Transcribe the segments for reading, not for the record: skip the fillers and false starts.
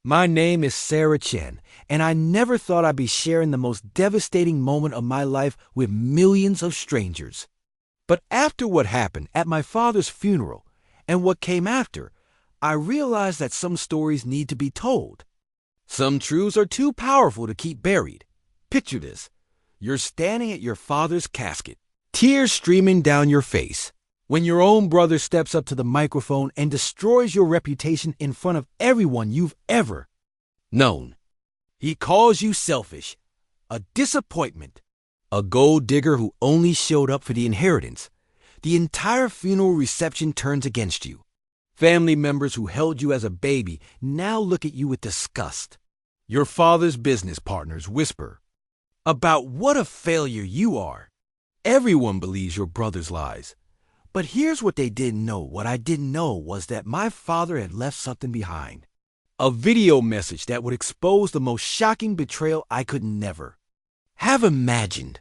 My name is Sarah Chen, and I never thought I'd be sharing the most devastating moment of my life with millions of strangers. But after what happened at my father's funeral and what came after, I realized that some stories need to be told. Some truths are too powerful to keep buried. Picture this. You're standing at your father's casket, tears streaming down your face, when your own brother steps up to the microphone and destroys your reputation in front of everyone you've ever known. He calls you selfish, a disappointment, a gold digger who only showed up for the inheritance. The entire funeral reception turns against you. Family members who held you as a baby now look at you with disgust. Your father's business partners whisper about what a failure you are. Everyone believes your brother's lies. But here's what they didn't know. What I didn't know was that my father had left something behind. A video message that would expose the most shocking betrayal I could never have imagined.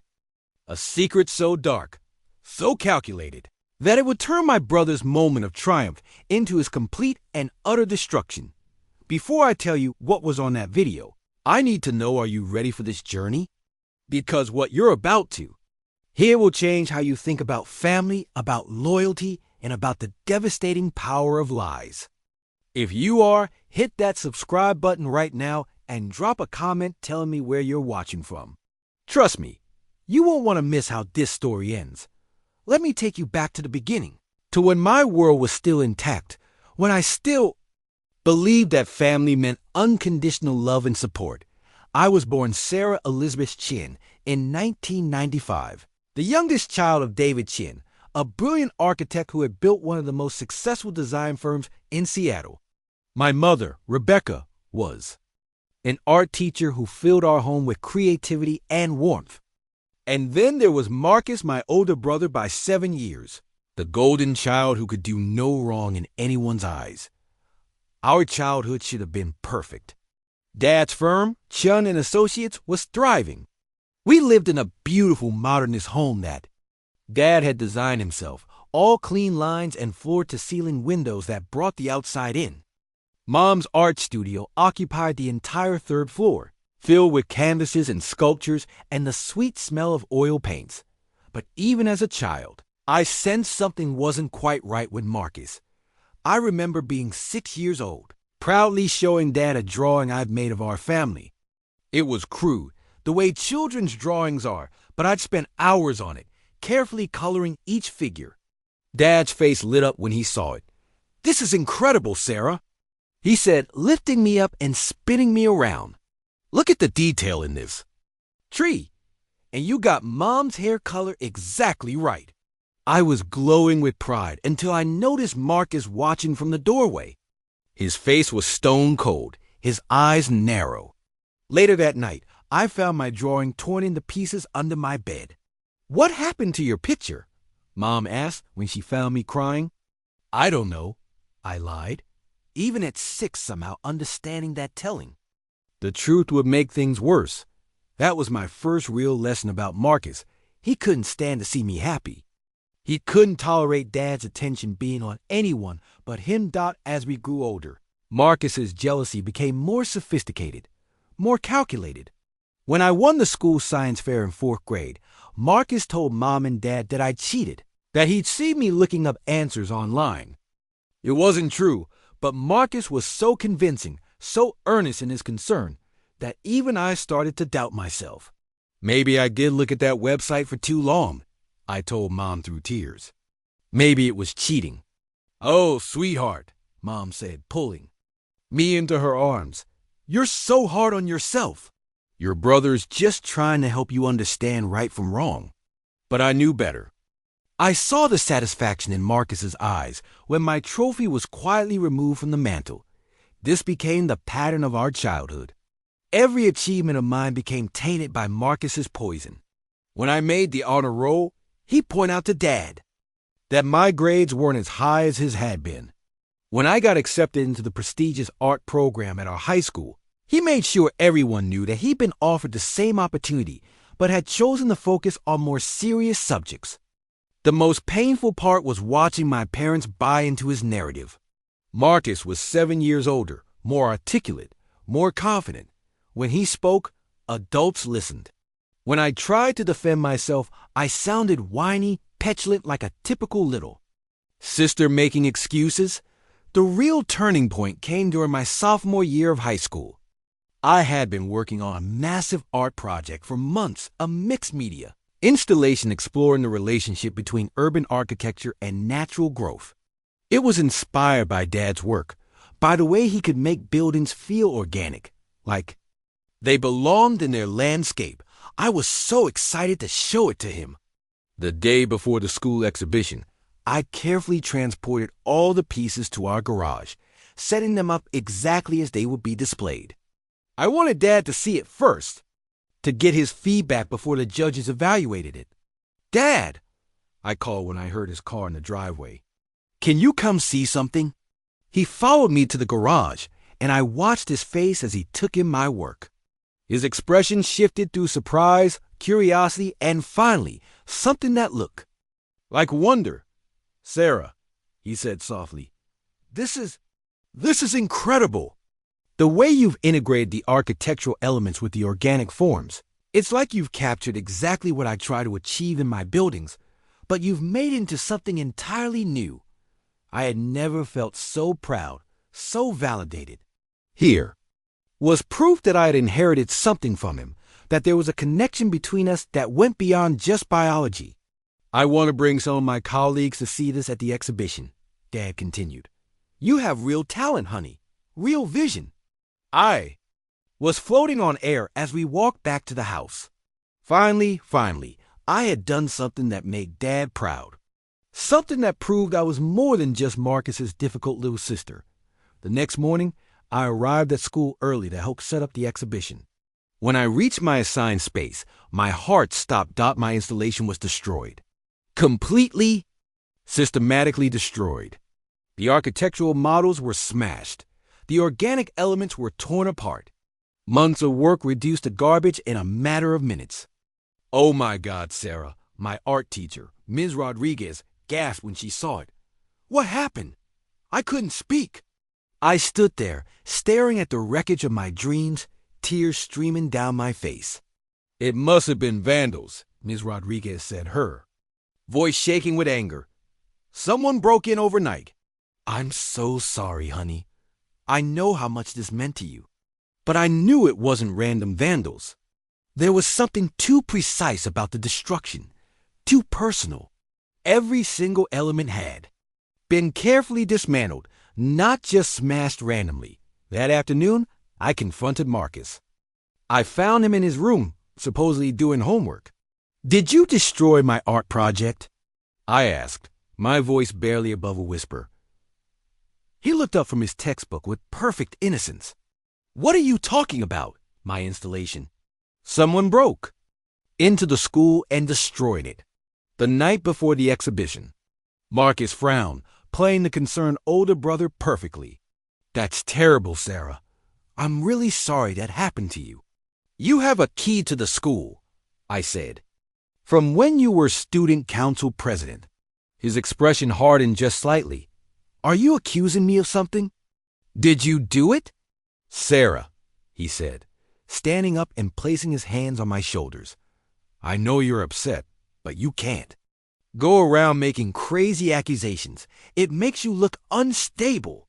A secret so dark, so calculated, that it would turn my brother's moment of triumph into his complete and utter destruction. Before I tell you what was on that video, I need to know, are you ready for this journey? Because what you're about to hear will change how you think about family, about loyalty, and about the devastating power of lies. If you are, hit that subscribe button right now and drop a comment telling me where you're watching from. Trust me, you won't want to miss how this story ends. Let me take you back to the beginning, to when my world was still intact, when I still believed that family meant unconditional love and support. I was born Sarah Elizabeth Chin in 1995, the youngest child of David Chin, a brilliant architect who had built one of the most successful design firms in Seattle. My mother, Rebecca, was an art teacher who filled our home with creativity and warmth. And then there was Marcus, my older brother by 7 years, the golden child who could do no wrong in anyone's eyes. Our childhood should have been perfect. Dad's firm, Chun and Associates, was thriving. We lived in a beautiful modernist home that Dad had designed himself, all clean lines and floor-to-ceiling windows that brought the outside in. Mom's art studio occupied the entire third floor, filled with canvases and sculptures and the sweet smell of oil paints. But even as a child, I sensed something wasn't quite right with Marcus. I remember being 6 years old, proudly showing Dad a drawing I'd made of our family. It was crude, the way children's drawings are, but I'd spent hours on it, carefully coloring each figure. Dad's face lit up when he saw it. "This is incredible, Sarah," he said, lifting me up and spinning me around. "Look at the detail in this tree. And you got Mom's hair color exactly right." I was glowing with pride until I noticed Marcus watching from the doorway. His face was stone cold, his eyes narrow. Later that night, I found my drawing torn into pieces under my bed. "What happened to your picture?" Mom asked when she found me crying. "I don't know," I lied, even at 6 somehow understanding that telling the truth would make things worse. That was my first real lesson about Marcus. He couldn't stand to see me happy. He couldn't tolerate Dad's attention being on anyone but him. As we grew older, Marcus's jealousy became more sophisticated, more calculated. When I won the school science fair in 4th grade, Marcus told Mom and Dad that I cheated, that he'd seen me looking up answers online. It wasn't true, but Marcus was so convincing, so earnest in his concern, that even I started to doubt myself. "Maybe I did look at that website for too long," I told Mom through tears. "Maybe it was cheating." "Oh, sweetheart," Mom said, pulling me into her arms. "You're so hard on yourself. Your brother's just trying to help you understand right from wrong." But I knew better. I saw the satisfaction in Marcus's eyes when my trophy was quietly removed from the mantel. This became the pattern of our childhood. Every achievement of mine became tainted by Marcus's poison. When I made the honor roll, he'd point out to Dad that my grades weren't as high as his had been. When I got accepted into the prestigious art program at our high school, he made sure everyone knew that he'd been offered the same opportunity, but had chosen to focus on more serious subjects. The most painful part was watching my parents buy into his narrative. Marcus was 7 years older, more articulate, more confident. When he spoke, adults listened. When I tried to defend myself, I sounded whiny, petulant like a typical little sister making excuses. The real turning point came during my sophomore year of high school. I had been working on a massive art project for months, a mixed media installation exploring the relationship between urban architecture and natural growth. It was inspired by Dad's work, by the way he could make buildings feel organic, like they belonged in their landscape. I was so excited to show it to him. The day before the school exhibition, I carefully transported all the pieces to our garage, setting them up exactly as they would be displayed. I wanted Dad to see it first, to get his feedback before the judges evaluated it. "Dad," I called when I heard his car in the driveway, "can you come see something?" He followed me to the garage, and I watched his face as he took in my work. His expression shifted through surprise, curiosity, and finally, something that looked like wonder. "Sarah," he said softly, This is incredible. The way you've integrated the architectural elements with the organic forms. It's like you've captured exactly what I try to achieve in my buildings, but you've made it into something entirely new." I had never felt so proud, so validated. Here was proof that I had inherited something from him, that there was a connection between us that went beyond just biology. "I want to bring some of my colleagues to see this at the exhibition," Dad continued. "You have real talent, honey, real vision." I was floating on air as we walked back to the house. Finally, I had done something that made Dad proud. Something that proved I was more than just Marcus's difficult little sister. The next morning, I arrived at school early to help set up the exhibition. When I reached my assigned space, my heart stopped. My installation was destroyed. Completely, systematically destroyed. The architectural models were smashed. The organic elements were torn apart. Months of work reduced to garbage in a matter of minutes. "Oh my God, Sarah," my art teacher, Ms. Rodriguez, gasped when she saw it. "What happened?" I couldn't speak. I stood there, staring at the wreckage of my dreams, tears streaming down my face. "It must have been vandals," Ms. Rodriguez said, her voice shaking with anger. "Someone broke in overnight." "I'm so sorry, honey. I know how much this meant to you. But I knew it wasn't random vandals. There was something too precise about the destruction, too personal. Every single element had been carefully dismantled, not just smashed randomly. That afternoon, I confronted Marcus. I found him in his room, supposedly doing homework. "Did you destroy my art project?" I asked, my voice barely above a whisper. He looked up from his textbook with perfect innocence. "What are you talking about?" "My installation. Someone broke into the school and destroyed it the night before the exhibition." Marcus frowned, playing the concerned older brother perfectly. "That's terrible, Sarah. I'm really sorry that happened to you." "You have a key to the school," I said, "from when you were student council president." His expression hardened just slightly. "Are you accusing me of something?" "Did you do it?" "Sarah," he said, standing up and placing his hands on my shoulders. "I know you're upset, but you can't go around making crazy accusations. It makes you look unstable."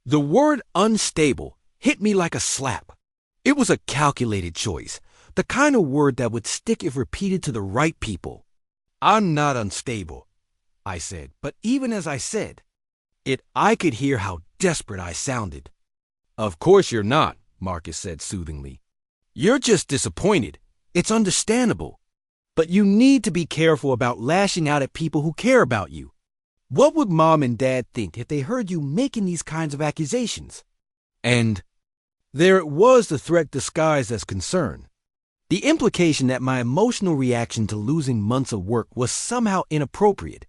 The word unstable hit me like a slap. It was a calculated choice, the kind of word that would stick if repeated to the right people. "I'm not unstable," I said, but even as I said it, I could hear how desperate I sounded. "Of course you're not," Marcus said soothingly. "You're just disappointed. It's understandable. But you need to be careful about lashing out at people who care about you. What would Mom and Dad think if they heard you making these kinds of accusations?" And there it was, the threat disguised as concern. The implication that my emotional reaction to losing months of work was somehow inappropriate.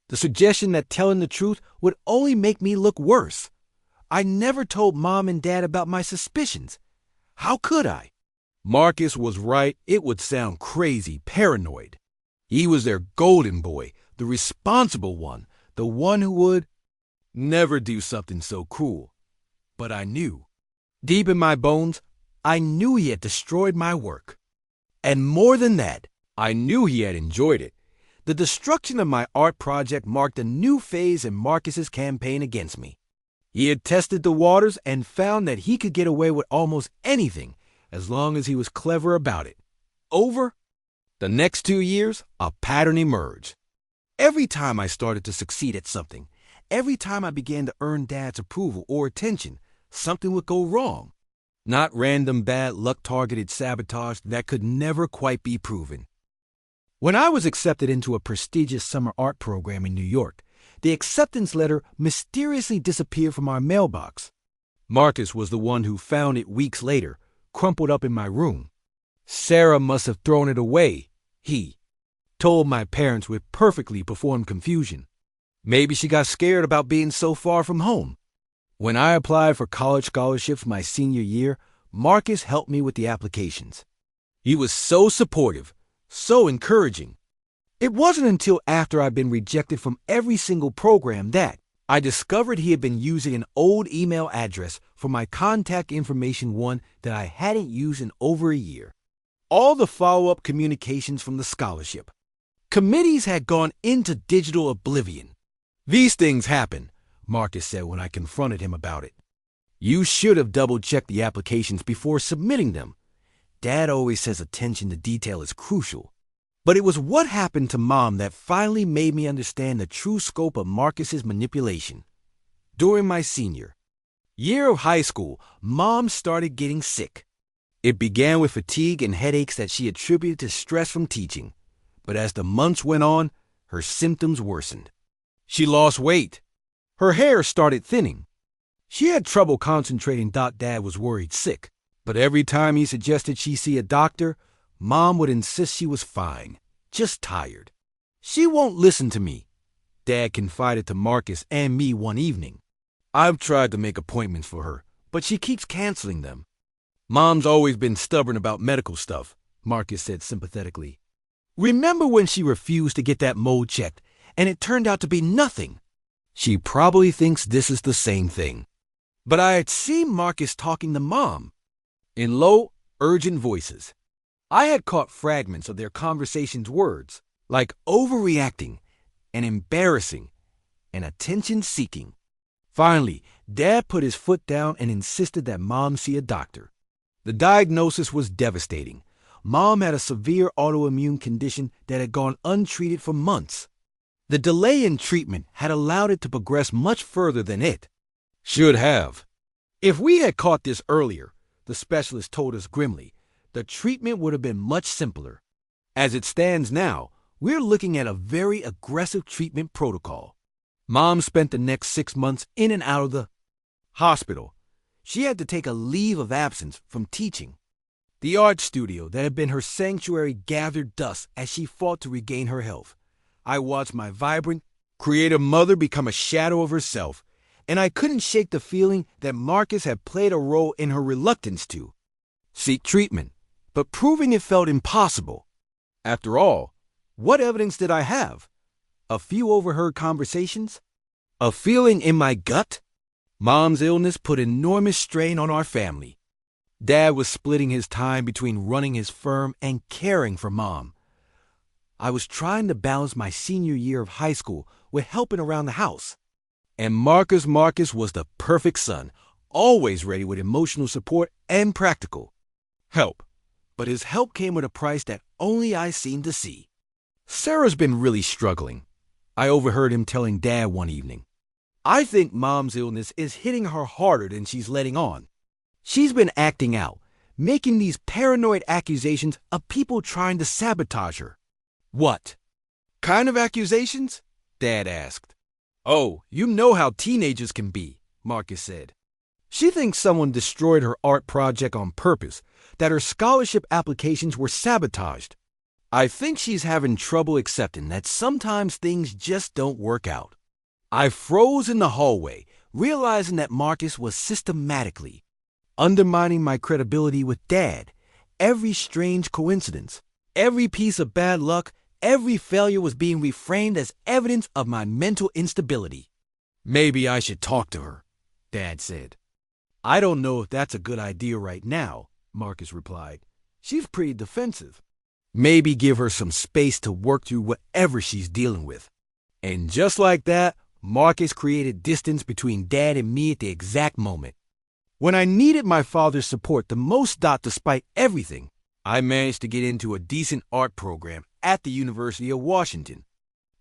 The suggestion that telling the truth would only make me look worse. I never told Mom and Dad about my suspicions. How could I? Marcus was right. It would sound crazy, paranoid. He was their golden boy, the responsible one, the one who would never do something so cruel. But I knew Deep in my bones, I knew he had destroyed my work. And more than that, I knew he had enjoyed it. The destruction of my art project marked a new phase in Marcus's campaign against me. He had tested the waters and found that he could get away with almost anything as long as he was clever about it. Over the next 2 years, a pattern emerged. Every time I started to succeed at something, every time I began to earn Dad's approval or attention, something would go wrong. Not random bad luck-targeted sabotage that could never quite be proven. When I was accepted into a prestigious summer art program in New York, the acceptance letter mysteriously disappeared from our mailbox. Marcus was the one who found it weeks later, crumpled up in my room. Sarah must have thrown it away, he told my parents with perfectly performed confusion. Maybe she got scared about being so far from home. When I applied for college scholarships my senior year, Marcus helped me with the applications. He was so supportive, so encouraging. It wasn't until after I'd been rejected from every single program that I discovered he had been using an old email address for my contact information, one that I hadn't used in over a year. All the follow-up communications from the scholarship. Committees had gone into digital oblivion. These things happen, Marcus said when I confronted him about it. You should have double-checked the applications before submitting them. Dad always says attention to detail is crucial. But it was what happened to Mom that finally made me understand the true scope of Marcus's manipulation. During my senior year of high school, Mom started getting sick. It began with fatigue and headaches that she attributed to stress from teaching. But as the months went on, her symptoms worsened. She lost weight. Her hair started thinning. She had trouble concentrating. Dad was worried sick. But every time he suggested she see a doctor, Mom would insist she was fine, just tired. She won't listen to me, Dad confided to Marcus and me one evening. I've tried to make appointments for her, but she keeps canceling them. Mom's always been stubborn about medical stuff, Marcus said sympathetically. Remember when she refused to get that mole checked, and it turned out to be nothing? She probably thinks this is the same thing. But I had seen Marcus talking to Mom in low, urgent voices. I had caught fragments of their conversation's words, like overreacting and embarrassing and attention-seeking. Finally, Dad put his foot down and insisted that Mom see a doctor. The diagnosis was devastating. Mom had a severe autoimmune condition that had gone untreated for months. The delay in treatment had allowed it to progress much further than it should have. If we had caught this earlier, the specialist told us grimly, the treatment would have been much simpler. As it stands now, we're looking at a very aggressive treatment protocol. Mom spent the next 6 months in and out of the hospital. She had to take a leave of absence from teaching. The art studio that had been her sanctuary gathered dust as she fought to regain her health. I watched my vibrant, creative mother become a shadow of herself, and I couldn't shake the feeling that Marcus had played a role in her reluctance to seek treatment, but proving it felt impossible. After all, what evidence did I have? A few overheard conversations? A feeling in my gut? Mom's illness put enormous strain on our family. Dad was splitting his time between running his firm and caring for Mom. I was trying to balance my senior year of high school with helping around the house. And Marcus was the perfect son, always ready with emotional support and practical help. But his help came with a price that only I seemed to see. Sarah's been really struggling, I overheard him telling Dad one evening. I think Mom's illness is hitting her harder than she's letting on. She's been acting out, making these paranoid accusations of people trying to sabotage her. What kind of accusations? Dad asked. Oh, you know how teenagers can be, Marcus said. She thinks someone destroyed her art project on purpose, that her scholarship applications were sabotaged. I think she's having trouble accepting that sometimes things just don't work out. I froze in the hallway, realizing that Marcus was systematically undermining my credibility with Dad. Every strange coincidence, every piece of bad luck, every failure was being reframed as evidence of my mental instability. Maybe I should talk to her, Dad said. I don't know if that's a good idea right now, Marcus replied. She's pretty defensive. Maybe give her some space to work through whatever she's dealing with. And just like that, Marcus created distance between Dad and me at the exact moment. When I needed my father's support the most, despite everything, I managed to get into a decent art program at the University of Washington.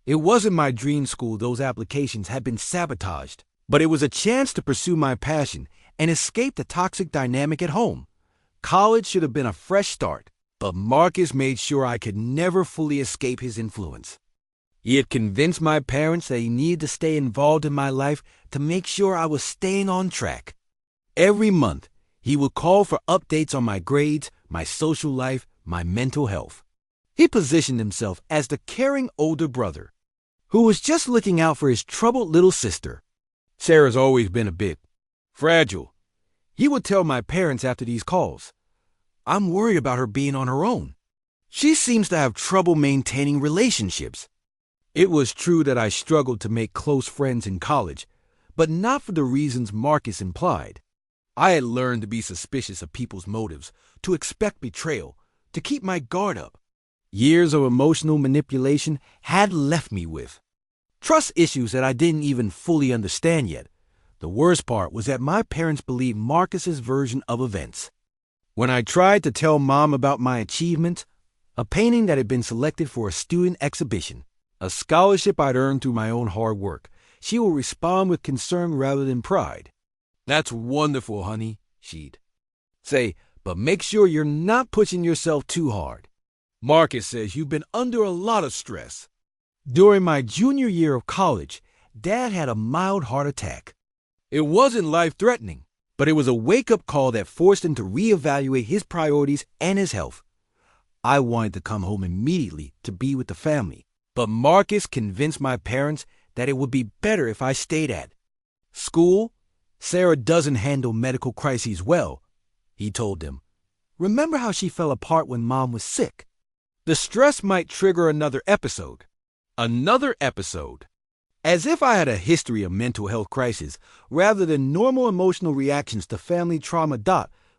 It wasn't my dream school; those applications had been sabotaged, but it was a chance to pursue my passion and escape the toxic dynamic at home. College should have been a fresh start, but Marcus made sure I could never fully escape his influence. He had convinced my parents that he needed to stay involved in my life to make sure I was staying on track. Every month, he would call for updates on my grades, my social life, my mental health. He positioned himself as the caring older brother who was just looking out for his troubled little sister. Sarah's always been a bit fragile. He would tell my parents after these calls, "I'm worried about her being on her own. She seems to have trouble maintaining relationships." It was true that I struggled to make close friends in college, but not for the reasons Marcus implied. I had learned to be suspicious of people's motives, to expect betrayal, to keep my guard up. Years of emotional manipulation had left me with trust issues that I didn't even fully understand yet. The worst part was that my parents believed Marcus's version of events. When I tried to tell Mom about my achievements, a painting that had been selected for a student exhibition, a scholarship I'd earned through my own hard work, she would respond with concern rather than pride. "That's wonderful, honey," she'd say, "but make sure you're not pushing yourself too hard. Marcus says you've been under a lot of stress." During my junior year of college, Dad had a mild heart attack. It wasn't life-threatening, but it was a wake-up call that forced him to reevaluate his priorities and his health. I wanted to come home immediately to be with the family, but Marcus convinced my parents that it would be better if I stayed at school. "Sarah doesn't handle medical crises well," he told them. "Remember how she fell apart when Mom was sick? The stress might trigger another episode." Another episode. As if I had a history of mental health crises rather than normal emotional reactions to family trauma.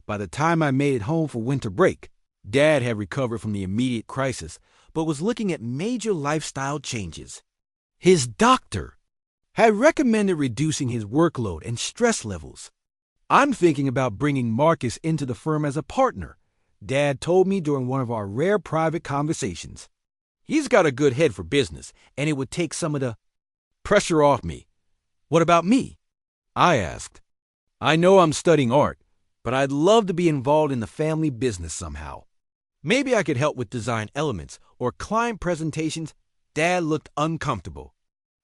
By the time I made it home for winter break, Dad had recovered from the immediate crisis, but was looking at major lifestyle changes. His doctor had recommended reducing his workload and stress levels. "I'm thinking about bringing Marcus into the firm as a partner," Dad told me during one of our rare private conversations. "He's got a good head for business, and it would take some of the pressure off me." "What about me?" I asked. "I know I'm studying art, but I'd love to be involved in the family business somehow. Maybe I could help with design elements or client presentations." Dad looked uncomfortable.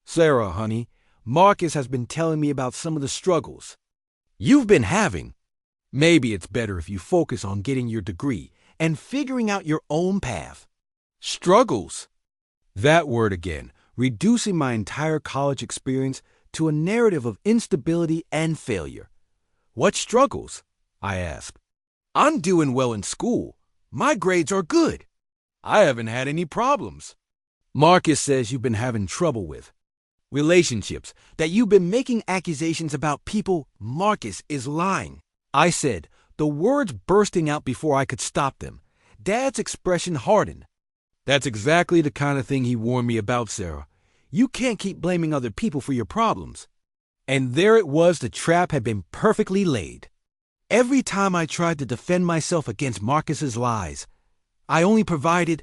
"Sarah, honey, Marcus has been telling me about some of the struggles you've been having. Maybe it's better if you focus on getting your degree and figuring out your own path." Struggles. That word again, reducing my entire college experience to a narrative of instability and failure. "What struggles?" I asked. "I'm doing well in school. My grades are good. I haven't had any problems." "Marcus says you've been having trouble with relationships, that you've been making accusations about people." "Marcus is lying," I said, the words bursting out before I could stop them. Dad's expression hardened. "That's exactly the kind of thing he warned me about, Sarah. You can't keep blaming other people for your problems." And there it was, the trap had been perfectly laid. Every time I tried to defend myself against Marcus's lies, I only provided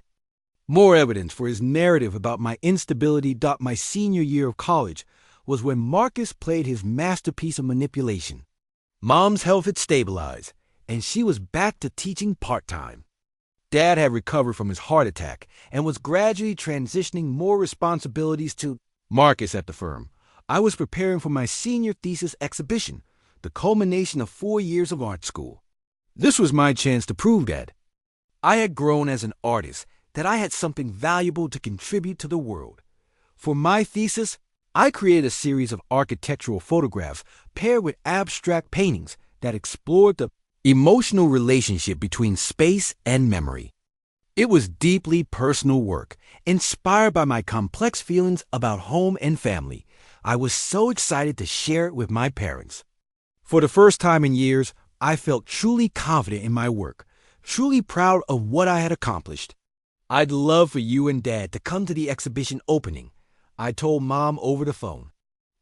more evidence for his narrative about my instability. My senior year of college was when Marcus played his masterpiece of manipulation. Mom's health had stabilized, and she was back to teaching part-time. Dad had recovered from his heart attack and was gradually transitioning more responsibilities to Marcus at the firm. I was preparing for my senior thesis exhibition, the culmination of 4 years of art school. This was my chance to prove that I had grown as an artist, that I had something valuable to contribute to the world. For my thesis, I created a series of architectural photographs paired with abstract paintings that explored the emotional relationship between space and memory. It was deeply personal work, inspired by my complex feelings about home and family. I was so excited to share it with my parents. For the first time in years, I felt truly confident in my work, truly proud of what I had accomplished. "I'd love for you and Dad to come to the exhibition opening," I told Mom over the phone.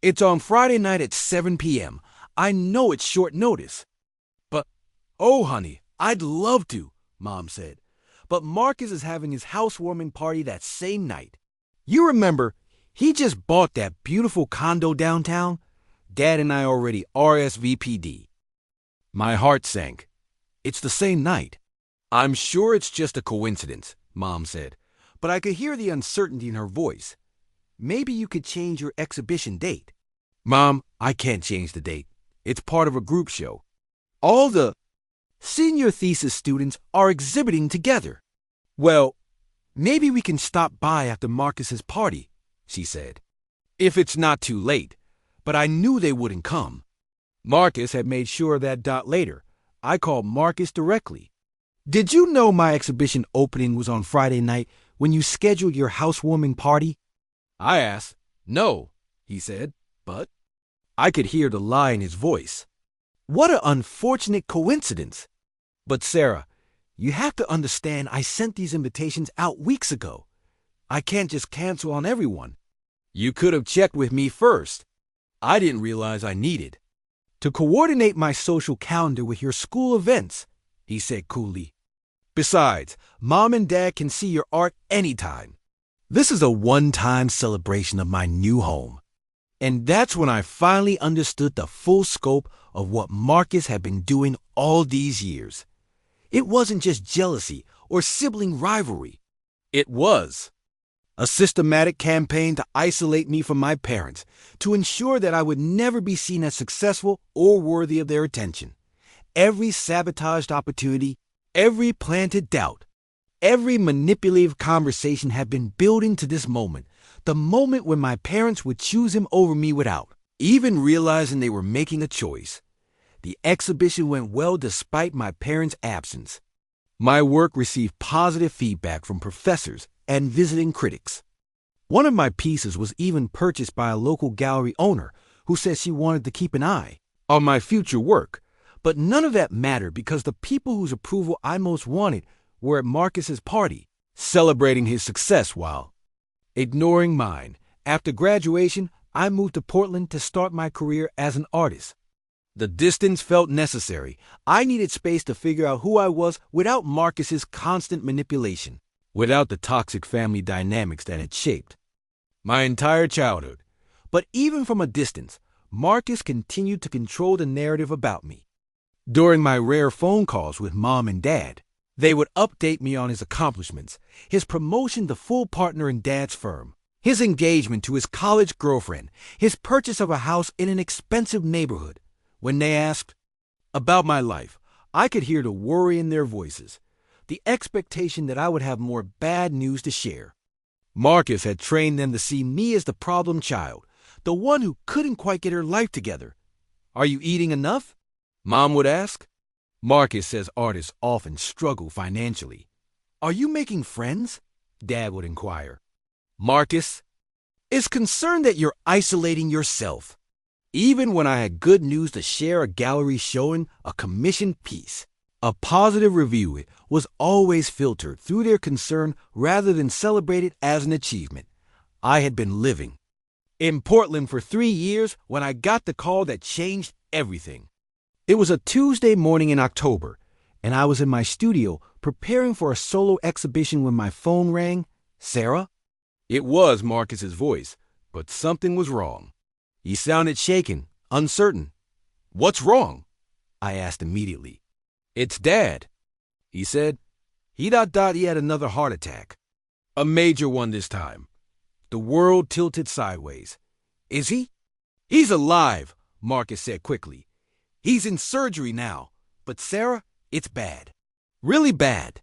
"It's on Friday night at 7 p.m. I know it's short notice." "But, oh, honey, I'd love to," Mom said. "But Marcus is having his housewarming party that same night. You remember, he just bought that beautiful condo downtown? Dad and I already RSVP'd." My heart sank. "It's the same night." "I'm sure it's just a coincidence," Mom said, but I could hear the uncertainty in her voice. "Maybe you could change your exhibition date." "Mom, I can't change the date. It's part of a group show. All the senior thesis students are exhibiting together." "Well, maybe we can stop by after Marcus's party," she said. "If it's not too late," but I knew they wouldn't come. Marcus had made sure of that. Later, I called Marcus directly. "Did you know my exhibition opening was on Friday night when you scheduled your housewarming party?" I asked. "No," he said, but I could hear the lie in his voice. What an unfortunate coincidence. "But Sarah, you have to understand I sent these invitations out weeks ago. I can't just cancel on everyone." "You could have checked with me first. I didn't realize I needed to coordinate my social calendar with your school events," he said coolly. "Besides, Mom and Dad can see your art anytime. This is a one-time celebration of my new home." And that's when I finally understood the full scope of what Marcus had been doing all these years. It wasn't just jealousy or sibling rivalry. It was a systematic campaign to isolate me from my parents, to ensure that I would never be seen as successful or worthy of their attention. Every sabotaged opportunity, every planted doubt, every manipulative conversation had been building to this moment, the moment when my parents would choose him over me without even realizing they were making a choice. The exhibition went well despite my parents' absence. My work received positive feedback from professors and visiting critics. One of my pieces was even purchased by a local gallery owner who said she wanted to keep an eye on my future work. But none of that mattered because the people whose approval I most wanted were at Marcus's party, celebrating his success while ignoring mine. After graduation, I moved to Portland to start my career as an artist. The distance felt necessary. I needed space to figure out who I was without Marcus's constant manipulation, without the toxic family dynamics that had shaped my entire childhood. But even from a distance, Marcus continued to control the narrative about me. During my rare phone calls with Mom and Dad, they would update me on his accomplishments, his promotion to full partner in Dad's firm, his engagement to his college girlfriend, his purchase of a house in an expensive neighborhood. When they asked about my life, I could hear the worry in their voices, the expectation that I would have more bad news to share. Marcus had trained them to see me as the problem child, the one who couldn't quite get her life together. "Are you eating enough?" Mom would ask. Marcus says artists often struggle financially. "Are you making friends?" Dad would inquire. Marcus is concerned that you're isolating yourself. Even when I had good news to share, a gallery showing a commissioned piece, a positive review, it was always filtered through their concern rather than celebrated as an achievement. I had been living in Portland for 3 years when I got the call that changed everything. It was a Tuesday morning in October, and I was in my studio preparing for a solo exhibition when my phone rang. "Sarah?" It was Marcus's voice, but something was wrong. He sounded shaken, uncertain. "What's wrong?" I asked immediately. "It's Dad," he said. He had another heart attack. A major one this time. The world tilted sideways. "Is he?" "He's alive," Marcus said quickly. "He's in surgery now. But Sarah, it's bad. Really bad."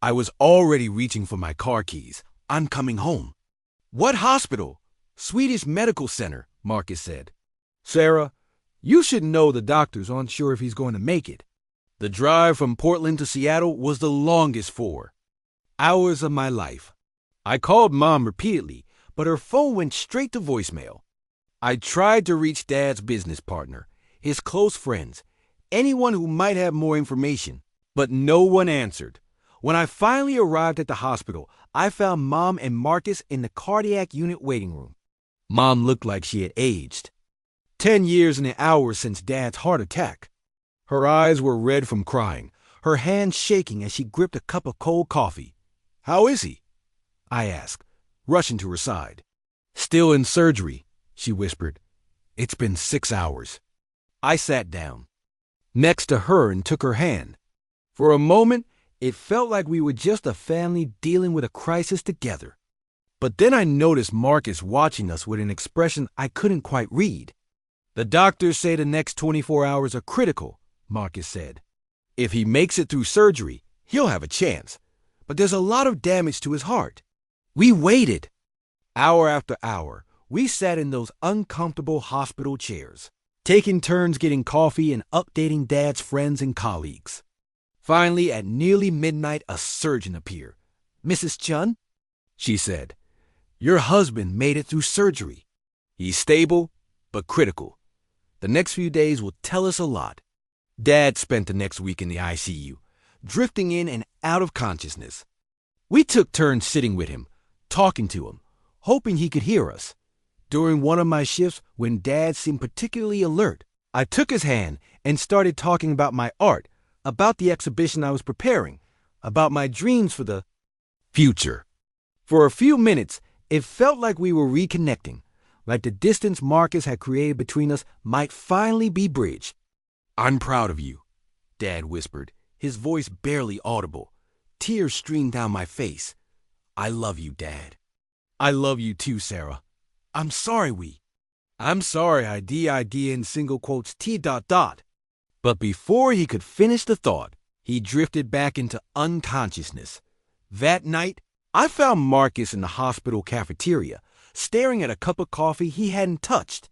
I was already reaching for my car keys. "I'm coming home." "What hospital?" "Swedish Medical Center," Marcus said. "Sarah, you should know the doctors aren't sure if he's going to make it." The drive from Portland to Seattle was the longest 4 hours of my life. I called Mom repeatedly, but her phone went straight to voicemail. I tried to reach Dad's business partner. his close friends, anyone who might have more information. But no one answered. When I finally arrived at the hospital, I found Mom and Marcus in the cardiac unit waiting room. Mom looked like she had aged. 10 years and an hour since Dad's heart attack. Her eyes were red from crying, her hands shaking as she gripped a cup of cold coffee. "How is he?" I asked, rushing to her side. "Still in surgery," she whispered. "It's been 6 hours." I sat down next to her and took her hand. For a moment, it felt like we were just a family dealing with a crisis together. But then I noticed Marcus watching us with an expression I couldn't quite read. "The doctors say the next 24 hours are critical," Marcus said. "If he makes it through surgery, he'll have a chance. But there's a lot of damage to his heart." We waited. Hour after hour, we sat in those uncomfortable hospital chairs, taking turns getting coffee and updating Dad's friends and colleagues. Finally, at nearly midnight, a surgeon appeared. "Mrs. Chun," she said, "your husband made it through surgery. He's stable, but critical. The next few days will tell us a lot." Dad spent the next week in the ICU, drifting in and out of consciousness. We took turns sitting with him, talking to him, hoping he could hear us. During one of my shifts, when Dad seemed particularly alert, I took his hand and started talking about my art, about the exhibition I was preparing, about my dreams for the future. For a few minutes, it felt like we were reconnecting, like the distance Marcus had created between us might finally be bridged. "I'm proud of you," Dad whispered, his voice barely audible. Tears streamed down my face. "I love you, Dad." "I love you too, Sarah. I'm sorry I did in single quotes T. But before he could finish the thought, he drifted back into unconsciousness. That night, I found Marcus in the hospital cafeteria, staring at a cup of coffee he hadn't touched.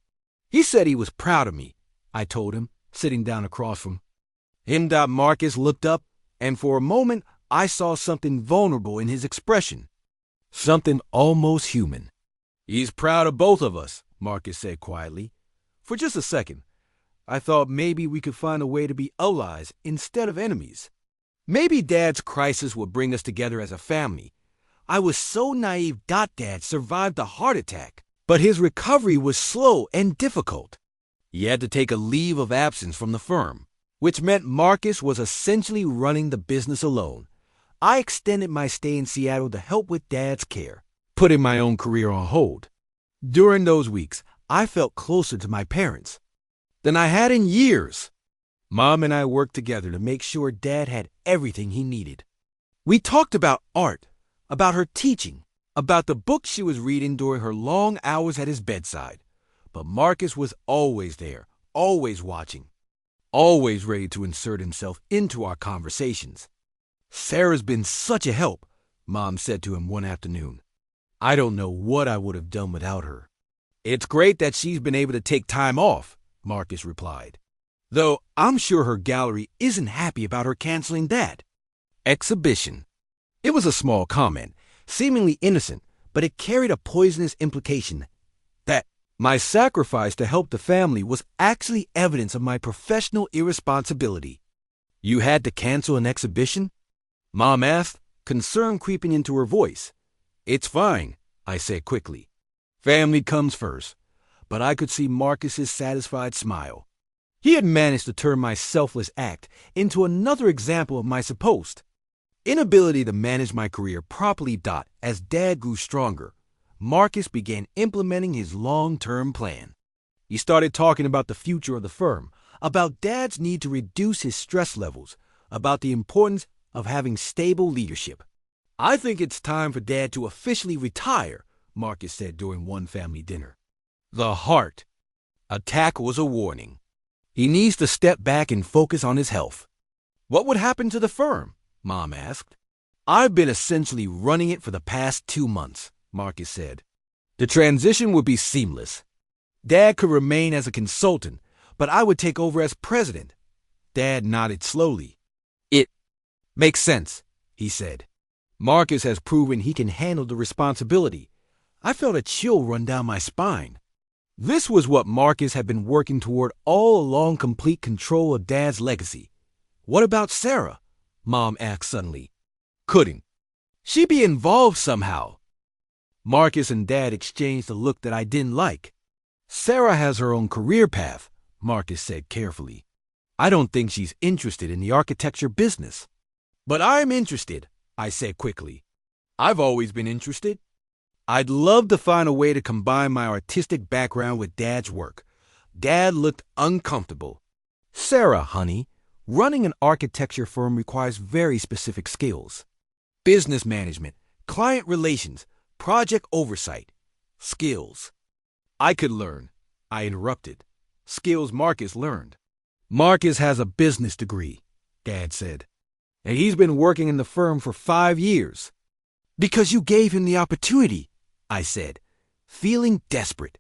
He said he was proud of me, I told him, sitting down across from him. Marcus looked up, and for a moment, I saw something vulnerable in his expression. Something almost human. "He's proud of both of us," Marcus said quietly. "For just a second, I thought maybe we could find a way to be allies instead of enemies. Maybe Dad's crisis would bring us together as a family. I was so naive. Dad survived the heart attack, but his recovery was slow and difficult. He had to take a leave of absence from the firm, which meant Marcus was essentially running the business alone. I extended my stay in Seattle to help with Dad's care, putting my own career on hold. During those weeks, I felt closer to my parents than I had in years. Mom and I worked together to make sure Dad had everything he needed. We talked about art, about her teaching, about the books she was reading during her long hours at his bedside. But Marcus was always there, always watching, always ready to insert himself into our conversations. "Sarah's been such a help," Mom said to him one afternoon. "I don't know what I would have done without her." "It's great that she's been able to take time off," Marcus replied. "Though I'm sure her gallery isn't happy about her canceling that exhibition." It was a small comment, seemingly innocent, but it carried a poisonous implication. That my sacrifice to help the family was actually evidence of my professional irresponsibility. "You had to cancel an exhibition?" Mom asked, concern creeping into her voice. "It's fine," I said quickly. "Family comes first." But I could see Marcus's satisfied smile. He had managed to turn my selfless act into another example of my supposed inability to manage my career properly. As Dad grew stronger, Marcus began implementing his long-term plan. He started talking about the future of the firm, about Dad's need to reduce his stress levels, about the importance of having stable leadership. "I think it's time for Dad to officially retire," Marcus said during one family dinner. The heart attack was a warning. He needs to step back and focus on his health. "What would happen to the firm?" Mom asked. "I've been essentially running it for the past 2 months," Marcus said. "The transition would be seamless. Dad could remain as a consultant, but I would take over as president." Dad nodded slowly. "It makes sense," he said. "Marcus has proven he can handle the responsibility." I felt a chill run down my spine. This was what Marcus had been working toward all along, complete control of Dad's legacy. What about Sarah? Mom asked suddenly. Couldn't she be involved somehow? Marcus and Dad exchanged a look that I didn't like. Sarah has her own career path, Marcus said carefully. I don't think she's interested in the architecture business. But I'm interested, I said quickly. I've always been interested. I'd love to find a way to combine my artistic background with Dad's work. Dad looked uncomfortable. Sarah, honey, running an architecture firm requires very specific skills. Business management, client relations, project oversight. Skills I could learn, I interrupted. Skills Marcus learned. Marcus has a business degree, Dad said. And he's been working in the firm for 5 years. Because you gave him the opportunity, I said, feeling desperate.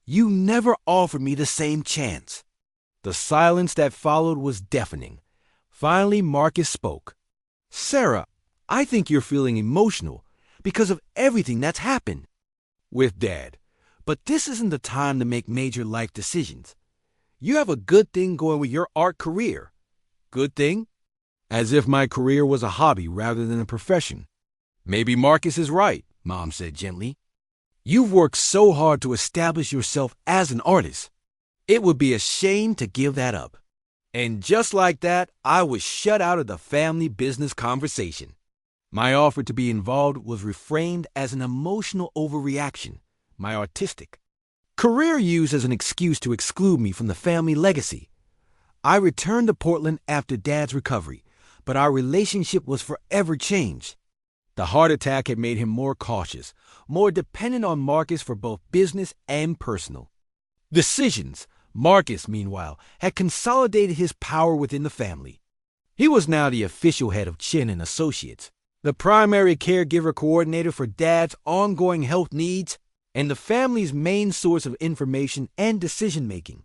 You never offered me the same chance. The silence that followed was deafening. Finally, Marcus spoke. Sarah, I think you're feeling emotional because of everything that's happened with Dad. But this isn't the time to make major life decisions. You have a good thing going with your art career. Good thing? As if my career was a hobby rather than a profession. Maybe Marcus is right, Mom said gently. You've worked so hard to establish yourself as an artist. It would be a shame to give that up. And just like that, I was shut out of the family business conversation. My offer to be involved was reframed as an emotional overreaction, my artistic career used as an excuse to exclude me from the family legacy. I returned to Portland after Dad's recovery, but our relationship was forever changed. The heart attack had made him more cautious, more dependent on Marcus for both business and personal decisions. Marcus, meanwhile, had consolidated his power within the family. He was now the official head of Chin and Associates, the primary caregiver coordinator for Dad's ongoing health needs, and the family's main source of information and decision-making.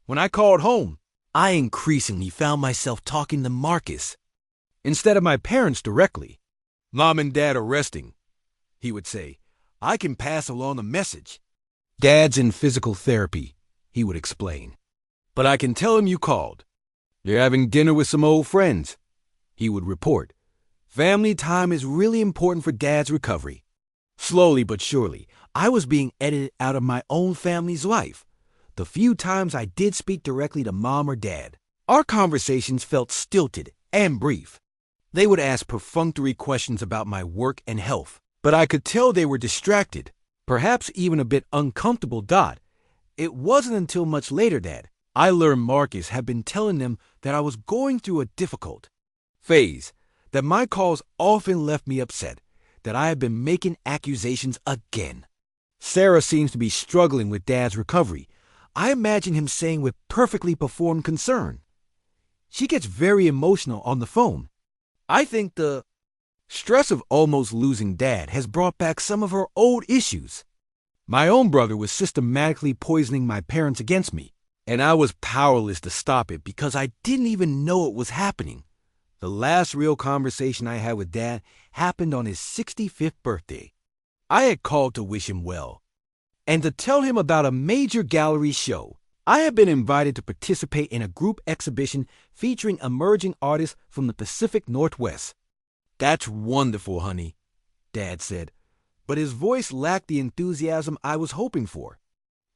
When I called home, I increasingly found myself talking to Marcus instead of my parents directly. Mom and Dad are resting, he would say. I can pass along a message. Dad's in physical therapy, he would explain. But I can tell him you called. You're having dinner with some old friends, he would report. Family time is really important for Dad's recovery. Slowly but surely, I was being edited out of my own family's life. The few times I did speak directly to Mom or Dad, our conversations felt stilted and brief. They would ask perfunctory questions about my work and health, but I could tell they were distracted, perhaps even a bit uncomfortable. It wasn't until much later that I learned Marcus had been telling them that I was going through a difficult phase, that my calls often left me upset, that I had been making accusations again. Sarah seems to be struggling with Dad's recovery. I imagine him saying with perfectly performed concern. She gets very emotional on the phone. I think the stress of almost losing Dad has brought back some of her old issues. My own brother was systematically poisoning my parents against me, and I was powerless to stop it because I didn't even know it was happening. The last real conversation I had with Dad happened on his 65th birthday. I had called to wish him well and to tell him about a major gallery show. I had been invited to participate in a group exhibition featuring emerging artists from the Pacific Northwest. That's wonderful, honey, Dad said, but his voice lacked the enthusiasm I was hoping for.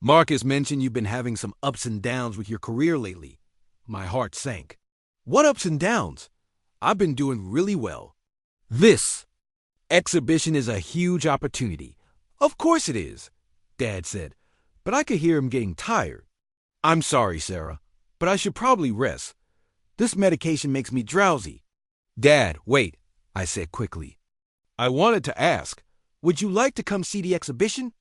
Marcus mentioned you've been having some ups and downs with your career lately. My heart sank. What ups and downs? I've been doing really well. This exhibition is a huge opportunity. Of course it is, Dad said, but I could hear him getting tired. I'm sorry, Sarah, but I should probably rest. This medication makes me drowsy. Dad, wait, I said quickly. I wanted to ask, would you like to come see the exhibition?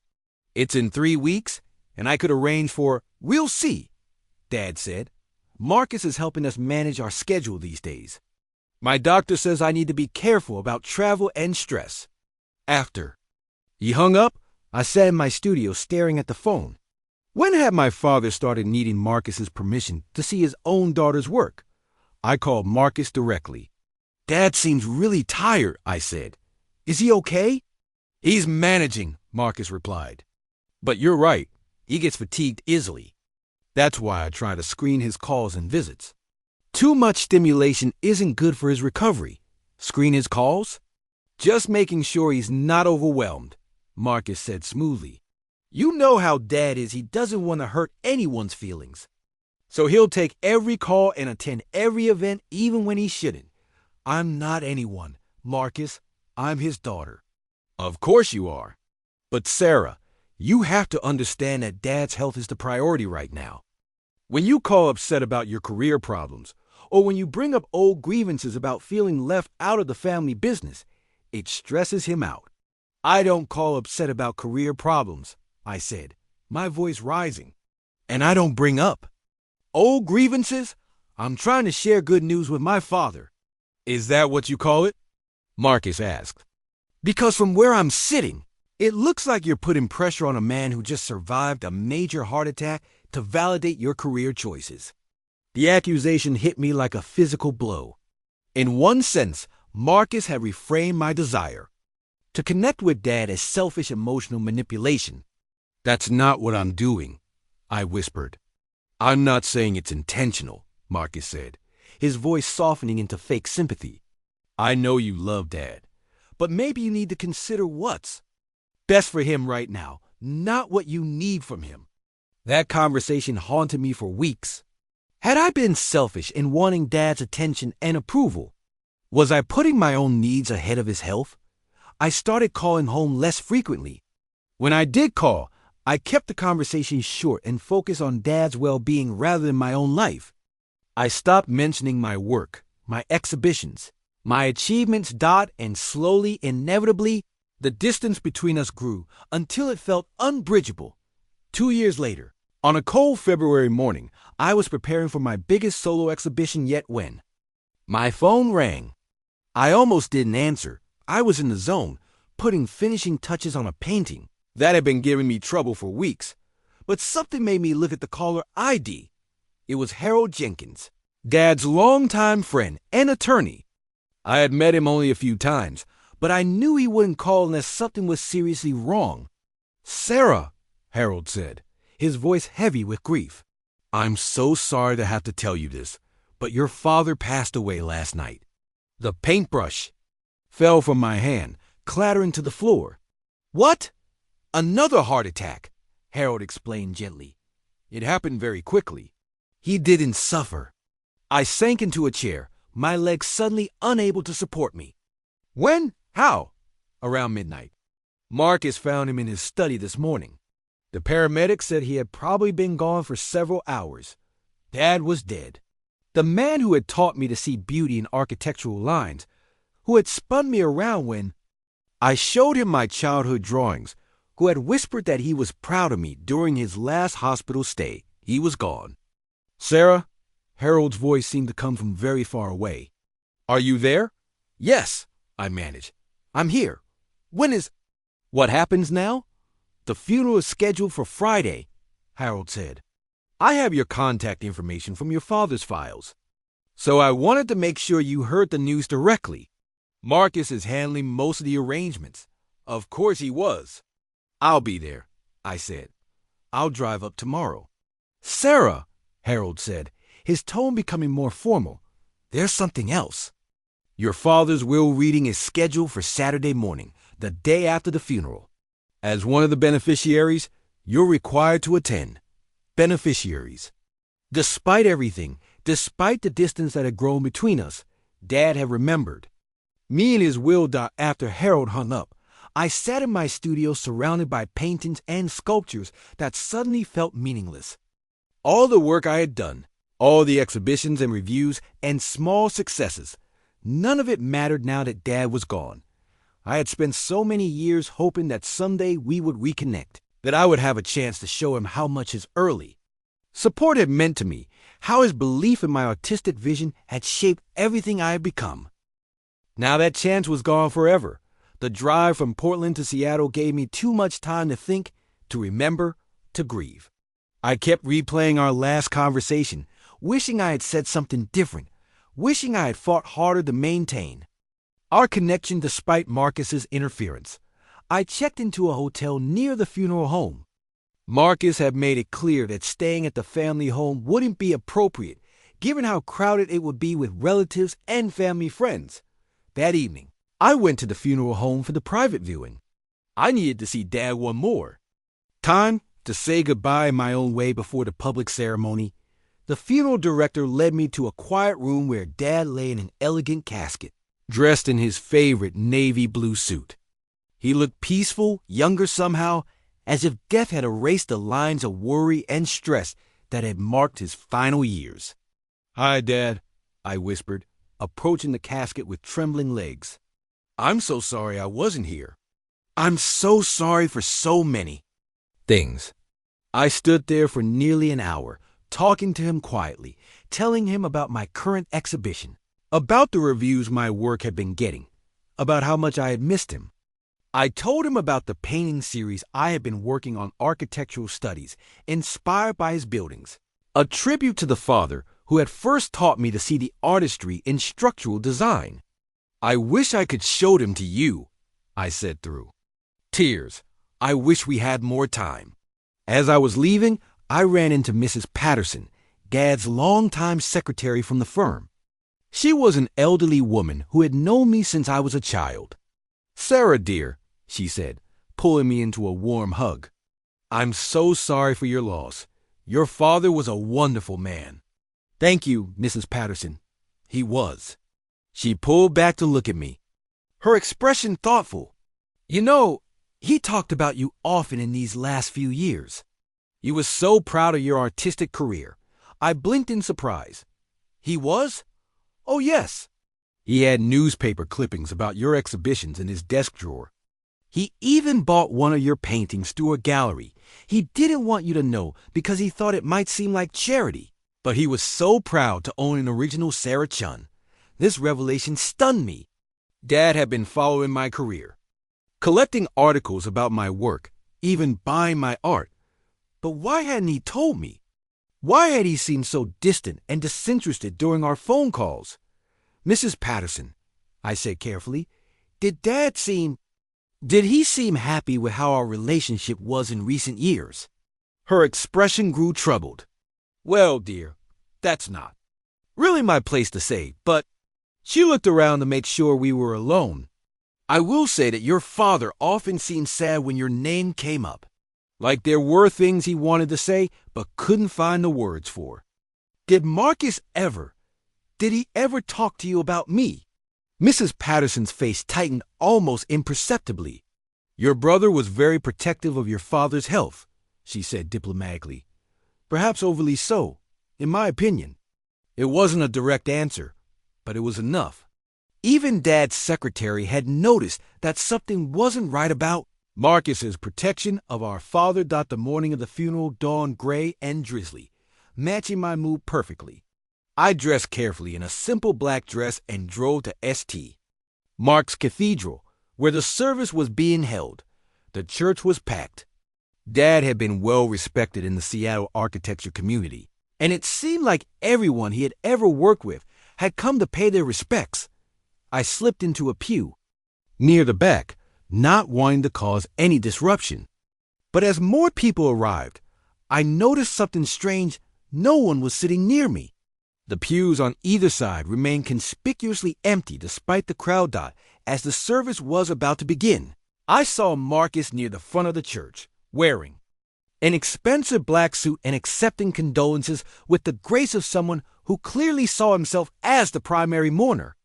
It's in 3 weeks, and I could arrange for, we'll see, Dad said. Marcus is helping us manage our schedule these days. My doctor says I need to be careful about travel and stress. After he hung up, I sat in my studio staring at the phone. When had my father started needing Marcus's permission to see his own daughter's work? I called Marcus directly. Dad seems really tired, I said. Is he okay? He's managing, Marcus replied. But you're right. He gets fatigued easily. That's why I try to screen his calls and visits. Too much stimulation isn't good for his recovery. Screen his calls? Just making sure he's not overwhelmed, Marcus said smoothly. You know how Dad is. He doesn't want to hurt anyone's feelings. So he'll take every call and attend every event even when he shouldn't. I'm not anyone, Marcus. I'm his daughter. Of course you are. But Sarah, you have to understand that Dad's health is the priority right now. When you call upset about your career problems, or when you bring up old grievances about feeling left out of the family business, it stresses him out. I don't call upset about career problems, I said, my voice rising. And I don't bring up old grievances. I'm trying to share good news with my father. Is that what you call it? Marcus asked. Because from where I'm sitting, it looks like you're putting pressure on a man who just survived a major heart attack to validate your career choices. The accusation hit me like a physical blow. In one sense, Marcus had reframed my desire. To connect with Dad as selfish emotional manipulation. That's not what I'm doing, I whispered. I'm not saying it's intentional, Marcus said, his voice softening into fake sympathy. I know you love Dad, but maybe you need to consider what's best for him right now, not what you need from him. That conversation haunted me for weeks. Had I been selfish in wanting Dad's attention and approval? Was I putting my own needs ahead of his health? I started calling home less frequently. When I did call, I kept the conversation short and focused on Dad's well-being rather than my own life. I stopped mentioning my work, my exhibitions, my achievements, and slowly, inevitably, the distance between us grew until it felt unbridgeable. 2 years later, on a cold February morning, I was preparing for my biggest solo exhibition yet when my phone rang. I almost didn't answer. I was in the zone, putting finishing touches on a painting that had been giving me trouble for weeks. But something made me look at the caller ID. It was Harold Jenkins, Dad's longtime friend and attorney. I had met him only a few times, but I knew he wouldn't call unless something was seriously wrong. Sarah, Harold said, his voice heavy with grief. I'm so sorry to have to tell you this, but your father passed away last night. The paintbrush fell from my hand, clattering to the floor. What? Another heart attack, Harold explained gently. It happened very quickly. He didn't suffer. I sank into a chair, my legs suddenly unable to support me. When? How? Around midnight. Marcus found him in his study this morning. The paramedics said he had probably been gone for several hours. Dad was dead. The man who had taught me to see beauty in architectural lines, who had spun me around when I showed him my childhood drawings, who had whispered that he was proud of me during his last hospital stay, he was gone. Sarah, Harold's voice seemed to come from very far away. Are you there? Yes, I managed. I'm here. When is... What happens now? The funeral is scheduled for Friday, Harold said. I have your contact information from your father's files. So I wanted to make sure you heard the news directly. Marcus is handling most of the arrangements. Of course he was. I'll be there, I said. I'll drive up tomorrow. Sarah, Harold said, his tone becoming more formal. There's something else. Your father's will reading is scheduled for Saturday morning, the day after the funeral. As one of the beneficiaries, you're required to attend. Beneficiaries. Despite everything, despite the distance that had grown between us, Dad had remembered. Me and his will. After Harold hung up, I sat in my studio surrounded by paintings and sculptures that suddenly felt meaningless. All the work I had done, all the exhibitions and reviews and small successes, none of it mattered now that Dad was gone. I had spent so many years hoping that someday we would reconnect, that I would have a chance to show him how much his early support had meant to me, how his belief in my artistic vision had shaped everything I had become. Now that chance was gone forever. The drive from Portland to Seattle gave me too much time to think, to remember, to grieve. I kept replaying our last conversation, wishing I had said something different, wishing I had fought harder to maintain our connection despite Marcus's interference. I checked into a hotel near the funeral home. Marcus had made it clear that staying at the family home wouldn't be appropriate, given how crowded it would be with relatives and family friends. That evening, I went to the funeral home for the private viewing. I needed to see Dad one more time to say goodbye in my own way before the public ceremony. The funeral director led me to a quiet room where Dad lay in an elegant casket, dressed in his favorite navy blue suit. He looked peaceful, younger somehow, as if death had erased the lines of worry and stress that had marked his final years. "Hi, Dad," I whispered, approaching the casket with trembling legs. "I'm so sorry I wasn't here. I'm so sorry for so many things." I stood there for nearly an hour, talking to him quietly, telling him about my current exhibition, about the reviews my work had been getting, about how much I had missed him. I told him about the painting series I had been working on, architectural studies, inspired by his buildings, a tribute to the father who had first taught me to see the artistry in structural design. "I wish I could show them to you," I said through tears. "I wish we had more time." As I was leaving, I ran into Mrs. Patterson, Dad's longtime secretary from the firm. She was an elderly woman who had known me since I was a child. "Sarah, dear," she said, pulling me into a warm hug, "I'm so sorry for your loss. Your father was a wonderful man." "Thank you, Mrs. Patterson. He was." She pulled back to look at me, her expression thoughtful. "You know, he talked about you often in these last few years. He was so proud of your artistic career." I blinked in surprise. "He was? Oh, yes." "He had newspaper clippings about your exhibitions in his desk drawer. He even bought one of your paintings through a gallery. He didn't want you to know because he thought it might seem like charity. But he was so proud to own an original Sarah Chun. This revelation stunned me. Dad had been following my career, collecting articles about my work, even buying my art. But why hadn't he told me? Why had he seemed so distant and disinterested during our phone calls? "Mrs. Patterson," I said carefully, Did he seem happy with how our relationship was in recent years?" Her expression grew troubled. "Well, dear, that's not really my place to say, but..." She looked around to make sure we were alone. "I will say that your father often seemed sad when your name came up. Like there were things he wanted to say, but couldn't find the words for. Did he ever talk to you about me?" Mrs. Patterson's face tightened almost imperceptibly. "Your brother was very protective of your father's health," she said diplomatically. "Perhaps overly so, in my opinion." It wasn't a direct answer, but it was enough. Even Dad's secretary had noticed that something wasn't right about Marcus's protection of our father. The morning of the funeral dawned gray and drizzly, matching my mood perfectly. I dressed carefully in a simple black dress and drove to St. Mark's Cathedral, where the service was being held. The church was packed. Dad had been well respected in the Seattle architecture community, and it seemed like everyone he had ever worked with had come to pay their respects. I slipped into a pew near the back, not wanting to cause any disruption. But as more people arrived, I noticed something strange. No one was sitting near me. The pews on either side remained conspicuously empty despite the crowd dot as the service was about to begin. I saw Marcus near the front of the church, wearing an expensive black suit and accepting condolences with the grace of someone who clearly saw himself as the primary mourner.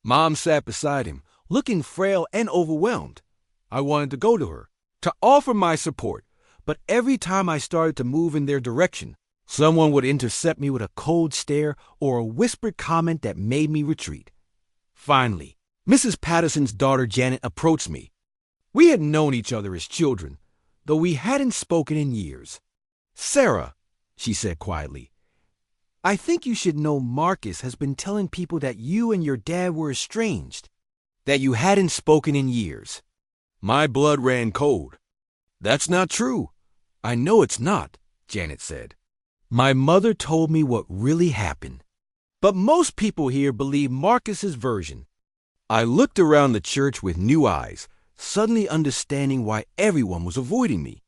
Mom sat beside him, looking frail and overwhelmed. I wanted to go to her, to offer my support, but every time I started to move in their direction, someone would intercept me with a cold stare or a whispered comment that made me retreat. Finally, Mrs. Patterson's daughter Janet approached me. We had known each other as children, though we hadn't spoken in years. "Sarah," she said quietly, "I think you should know Marcus has been telling people that you and your dad were estranged, that you hadn't spoken in years." My blood ran cold. "That's not true." "I know it's not," Janet said. "My mother told me what really happened. But most people here believe Marcus's version." I looked around the church with new eyes, suddenly understanding why everyone was avoiding me.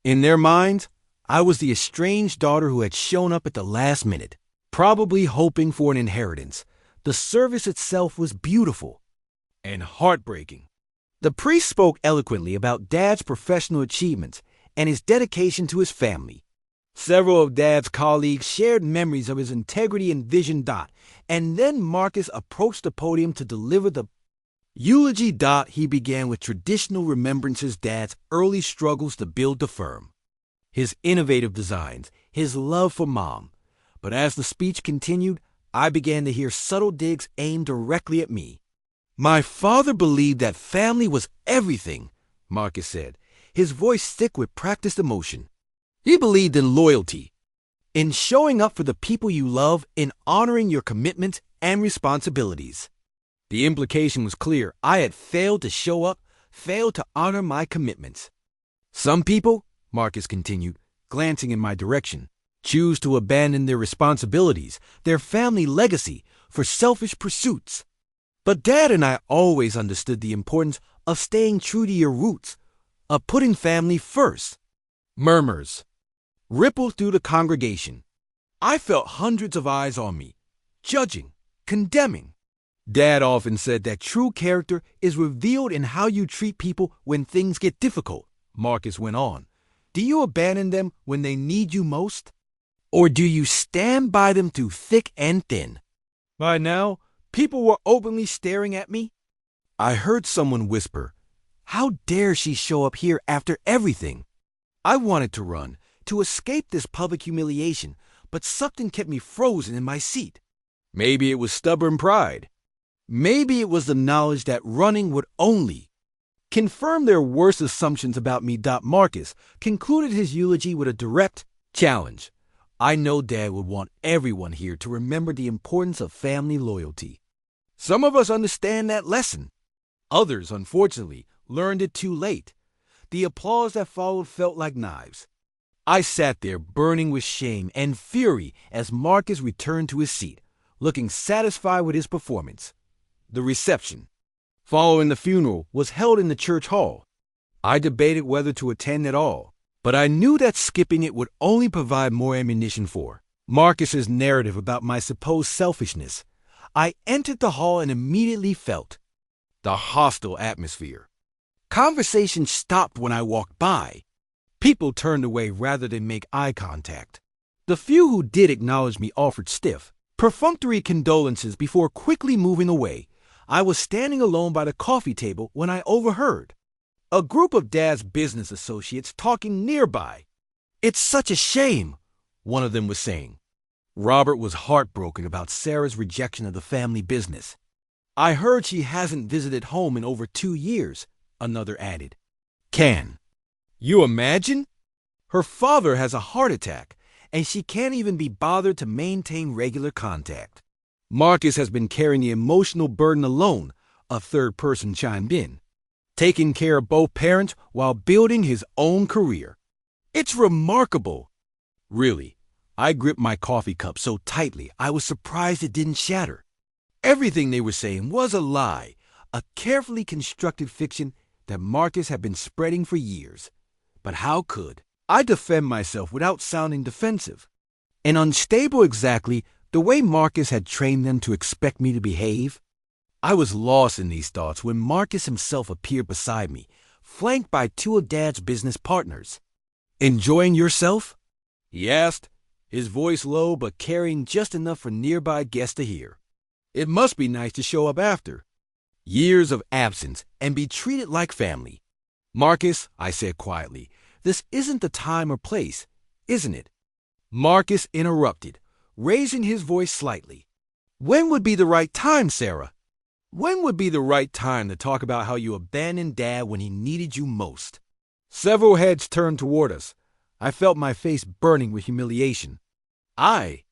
In their minds, I was the estranged daughter who had shown up at the last minute, probably hoping for an inheritance. The service itself was beautiful and heartbreaking. The priest spoke eloquently about Dad's professional achievements and his dedication to his family. Several of Dad's colleagues shared memories of his integrity and vision. And then Marcus approached the podium to deliver the eulogy. He began with traditional remembrances Dad's early struggles to build the firm, his innovative designs, his love for Mom. But as the speech continued, I began to hear subtle digs aimed directly at me. My father believed that family was everything, Marcus said, his voice thick with practiced emotion. He believed in loyalty, in showing up for the people you love, in honoring your commitments and responsibilities. The implication was clear. I had failed to show up, failed to honor my commitments. Some people, Marcus continued, glancing in my direction, choose to abandon their responsibilities, their family legacy, for selfish pursuits. But Dad and I always understood the importance of staying true to your roots, of putting family first. Murmurs rippled through the congregation. I felt hundreds of eyes on me, judging, condemning. Dad often said that true character is revealed in how you treat people when things get difficult, Marcus went on. Do you abandon them when they need you most? Or do you stand by them through thick and thin? By now, people were openly staring at me. I heard someone whisper, "How dare she show up here after everything?" I wanted to run, to escape this public humiliation, but something kept me frozen in my seat. Maybe it was stubborn pride. Maybe it was the knowledge that running would only confirm their worst assumptions about me. Marcus concluded his eulogy with a direct challenge. I know Dad would want everyone here to remember the importance of family loyalty. Some of us understand that lesson. Others, unfortunately, learned it too late. The applause that followed felt like knives. I sat there burning with shame and fury as Marcus returned to his seat, looking satisfied with his performance. The reception, following the funeral, was held in the church hall. I debated whether to attend at all, but I knew that skipping it would only provide more ammunition for Marcus's narrative about my supposed selfishness. I entered the hall and immediately felt the hostile atmosphere. Conversation stopped when I walked by. People turned away rather than make eye contact. The few who did acknowledge me offered stiff, perfunctory condolences before quickly moving away. I was standing alone by the coffee table when I overheard a group of Dad's business associates talking nearby. "It's such a shame," one of them was saying. Robert was heartbroken about Sarah's rejection of the family business. "I heard she hasn't visited home in over 2 years," another added. "Can you imagine? Her father has a heart attack, and she can't even be bothered to maintain regular contact. Marcus has been carrying the emotional burden alone," a third person chimed in, taking care of both parents while building his own career. "It's remarkable." Really, I gripped my coffee cup so tightly I was surprised it didn't shatter. Everything they were saying was a lie, a carefully constructed fiction that Marcus had been spreading for years. But how could I defend myself without sounding defensive and unstable exactly the way Marcus had trained them to expect me to behave? I was lost in these thoughts when Marcus himself appeared beside me, flanked by 2 of Dad's business partners. "Enjoying yourself?" he asked, his voice low but carrying just enough for nearby guests to hear. "It must be nice to show up after years of absence and be treated like family." "Marcus," I said quietly, "this isn't the time or place, isn't it?" Marcus interrupted, raising his voice slightly. "When would be the right time, Sarah? When would be the right time to talk about how you abandoned Dad when he needed you most?" Several heads turned toward us. I felt my face burning with humiliation. "I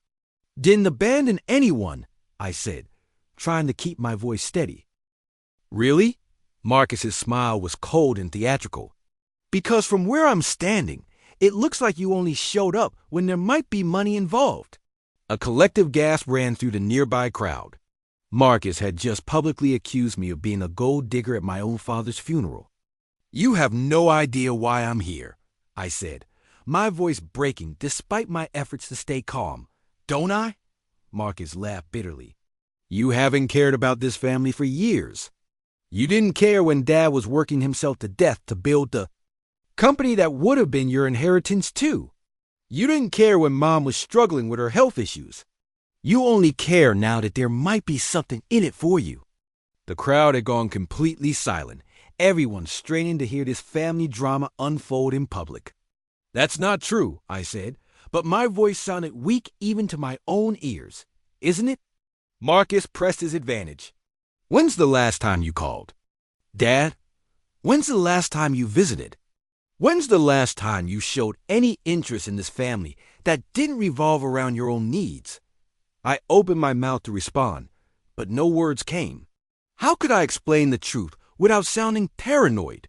didn't abandon anyone," I said, trying to keep my voice steady. "Really?" Marcus's smile was cold and theatrical. "Because from where I'm standing, it looks like you only showed up when there might be money involved." A collective gasp ran through the nearby crowd. Marcus had just publicly accused me of being a gold digger at my own father's funeral. "You have no idea why I'm here," I said, my voice breaking despite my efforts to stay calm. Don't I? Marcus laughed bitterly. You haven't cared about this family for years. You didn't care when Dad was working himself to death to build the company that would have been your inheritance too. You didn't care when Mom was struggling with her health issues. You only care now that there might be something in it for you. The crowd had gone completely silent, everyone straining to hear this family drama unfold in public. That's not true, I said, but my voice sounded weak even to my own ears. Isn't it? Marcus pressed his advantage. When's the last time you called? Dad, when's the last time you visited? When's the last time you showed any interest in this family that didn't revolve around your own needs? I opened my mouth to respond, but no words came. How could I explain the truth without sounding paranoid?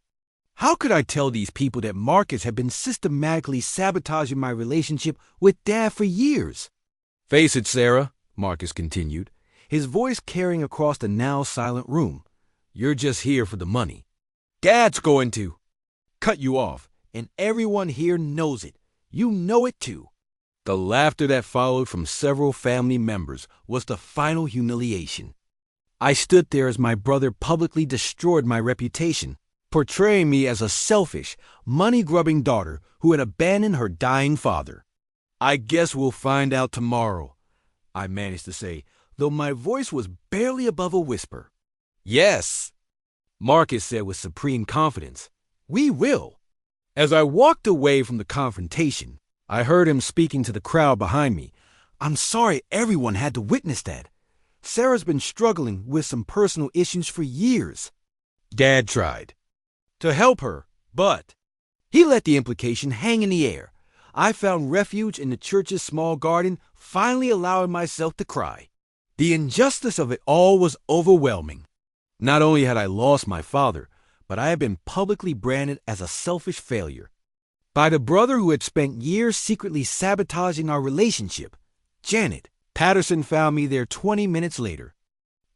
How could I tell these people that Marcus had been systematically sabotaging my relationship with Dad for years? Face it, Sarah, Marcus continued, his voice carrying across the now silent room. You're just here for the money. Dad's going to cut you off, and everyone here knows it. You know it too. The laughter that followed from several family members was the final humiliation. I stood there as my brother publicly destroyed my reputation, portraying me as a selfish, money-grubbing daughter who had abandoned her dying father. I guess we'll find out tomorrow, I managed to say, though my voice was barely above a whisper. Yes, Marcus said with supreme confidence. We will. As I walked away from the confrontation, I heard him speaking to the crowd behind me. I'm sorry everyone had to witness that. Sarah's been struggling with some personal issues for years. Dad tried to help her, but he let the implication hang in the air. I found refuge in the church's small garden, finally allowing myself to cry. The injustice of it all was overwhelming. Not only had I lost my father, but I had been publicly branded as a selfish failure by the brother who had spent years secretly sabotaging our relationship. Janet Patterson found me there 20 minutes later.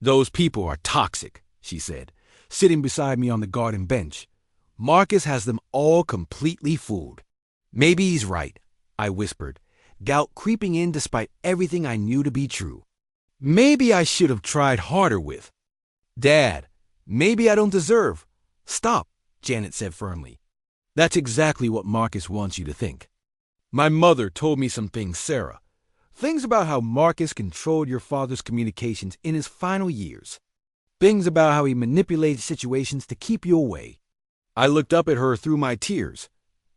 Those people are toxic, she said, sitting beside me on the garden bench. Marcus has them all completely fooled. Maybe he's right, I whispered, doubt creeping in despite everything I knew to be true. Maybe I should have tried harder with Dad. Maybe I don't deserve. Stop, Janet said firmly. That's exactly what Marcus wants you to think. My mother told me some things, Sarah. Things about how Marcus controlled your father's communications in his final years. Things about how he manipulated situations to keep you away. I looked up at her through my tears.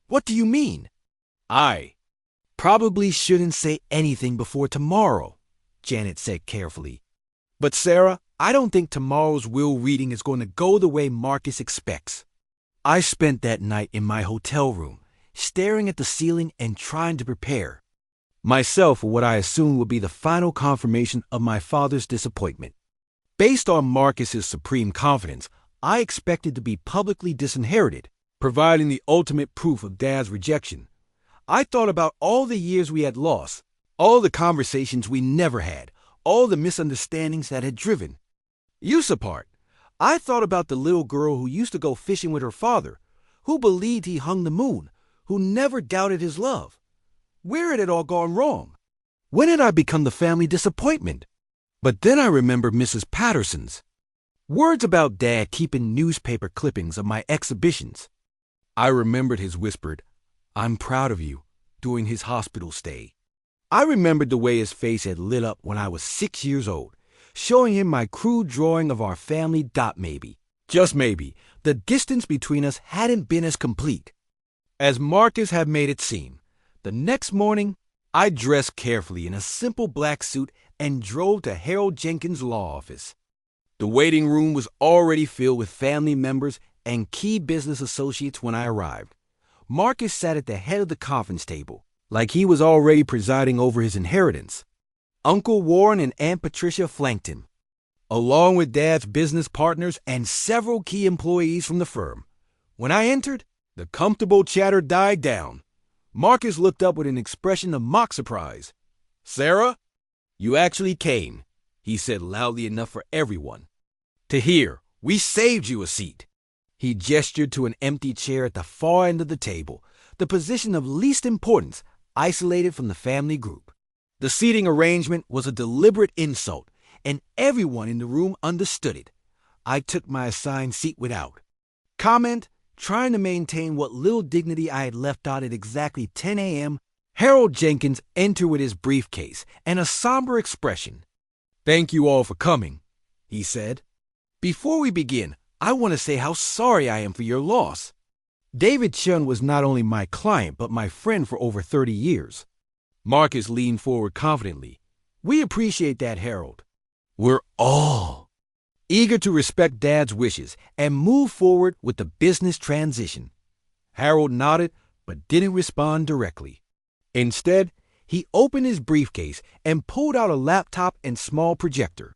What do you mean? I probably shouldn't say anything before tomorrow, Janet said carefully. But Sarah, I don't think tomorrow's will reading is going to go the way Marcus expects. I spent that night in my hotel room, staring at the ceiling and trying to prepare myself for what I assumed would be the final confirmation of my father's disappointment. Based on Marcus's supreme confidence, I expected to be publicly disinherited, providing the ultimate proof of Dad's rejection. I thought about all the years we had lost, all the conversations we never had, all the misunderstandings that had driven us apart. I thought about the little girl who used to go fishing with her father, who believed he hung the moon, who never doubted his love. Where had it all gone wrong? When had I become the family disappointment? But then I remembered Mrs. Patterson's words about Dad keeping newspaper clippings of my exhibitions. I remembered his whispered, "I'm proud of you," during his hospital stay. I remembered the way his face had lit up when I was 6 years old, showing him my crude drawing of our family. Maybe, just maybe, the distance between us hadn't been as complete as Marcus had made it seem. The next morning, I dressed carefully in a simple black suit and drove to Harold Jenkins' law office. The waiting room was already filled with family members and key business associates when I arrived. Marcus sat at the head of the conference table, like he was already presiding over his inheritance. Uncle Warren and Aunt Patricia flanked him, along with Dad's business partners and several key employees from the firm. When I entered, the comfortable chatter died down. Marcus looked up with an expression of mock surprise. "Sarah, you actually came," he said loudly enough for everyone to hear. "We saved you a seat." He gestured to an empty chair at the far end of the table, the position of least importance, isolated from the family group. The seating arrangement was a deliberate insult, and everyone in the room understood it. I took my assigned seat without comment, trying to maintain what little dignity I had left out at exactly 10 a.m. Harold Jenkins entered with his briefcase and a somber expression. "Thank you all for coming," he said. "Before we begin, I want to say how sorry I am for your loss. David Chun was not only my client, but my friend for over 30 years. Marcus leaned forward confidently. "We appreciate that, Harold. We're all eager to respect Dad's wishes and move forward with the business transition." Harold nodded, but didn't respond directly. Instead, he opened his briefcase and pulled out a laptop and small projector.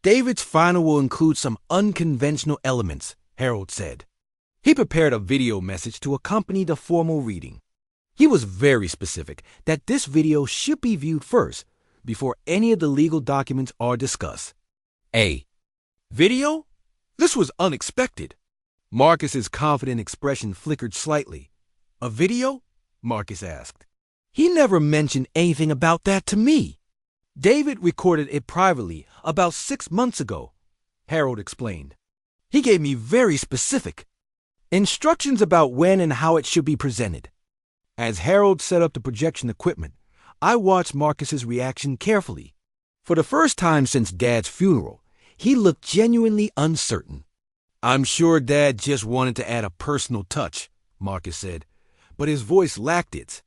"David's final will include some unconventional elements," Harold said. He prepared a video message to accompany the formal reading. He was very specific that this video should be viewed first, before any of the legal documents are discussed. A video? This was unexpected. Marcus's confident expression flickered slightly. "A video?" Marcus asked. "He never mentioned anything about that to me." "David recorded it privately about 6 months ago," Harold explained. "He gave me very specific instructions about when and how it should be presented." As Harold set up the projection equipment, I watched Marcus's reaction carefully. For the first time since Dad's funeral, he looked genuinely uncertain. "I'm sure Dad just wanted to add a personal touch," Marcus said, but his voice lacked its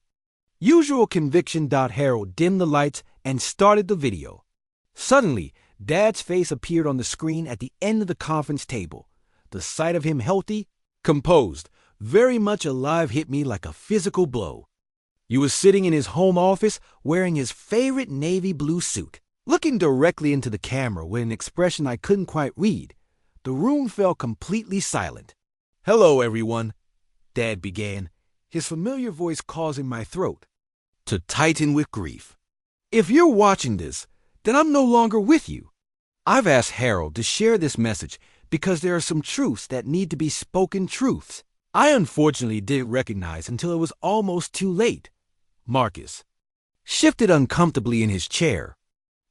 usual conviction. Harold dimmed the lights and started the video. Suddenly, Dad's face appeared on the screen at the end of the conference table. The sight of him healthy, composed, very much alive hit me like a physical blow. He was sitting in his home office wearing his favorite navy blue suit, looking directly into the camera with an expression I couldn't quite read. The room fell completely silent. "Hello, everyone," Dad began, his familiar voice causing my throat to tighten with grief. "If you're watching this, then I'm no longer with you. I've asked Harold to share this message because there are some truths that need to be spoken truths I unfortunately didn't recognize until it was almost too late." Marcus shifted uncomfortably in his chair.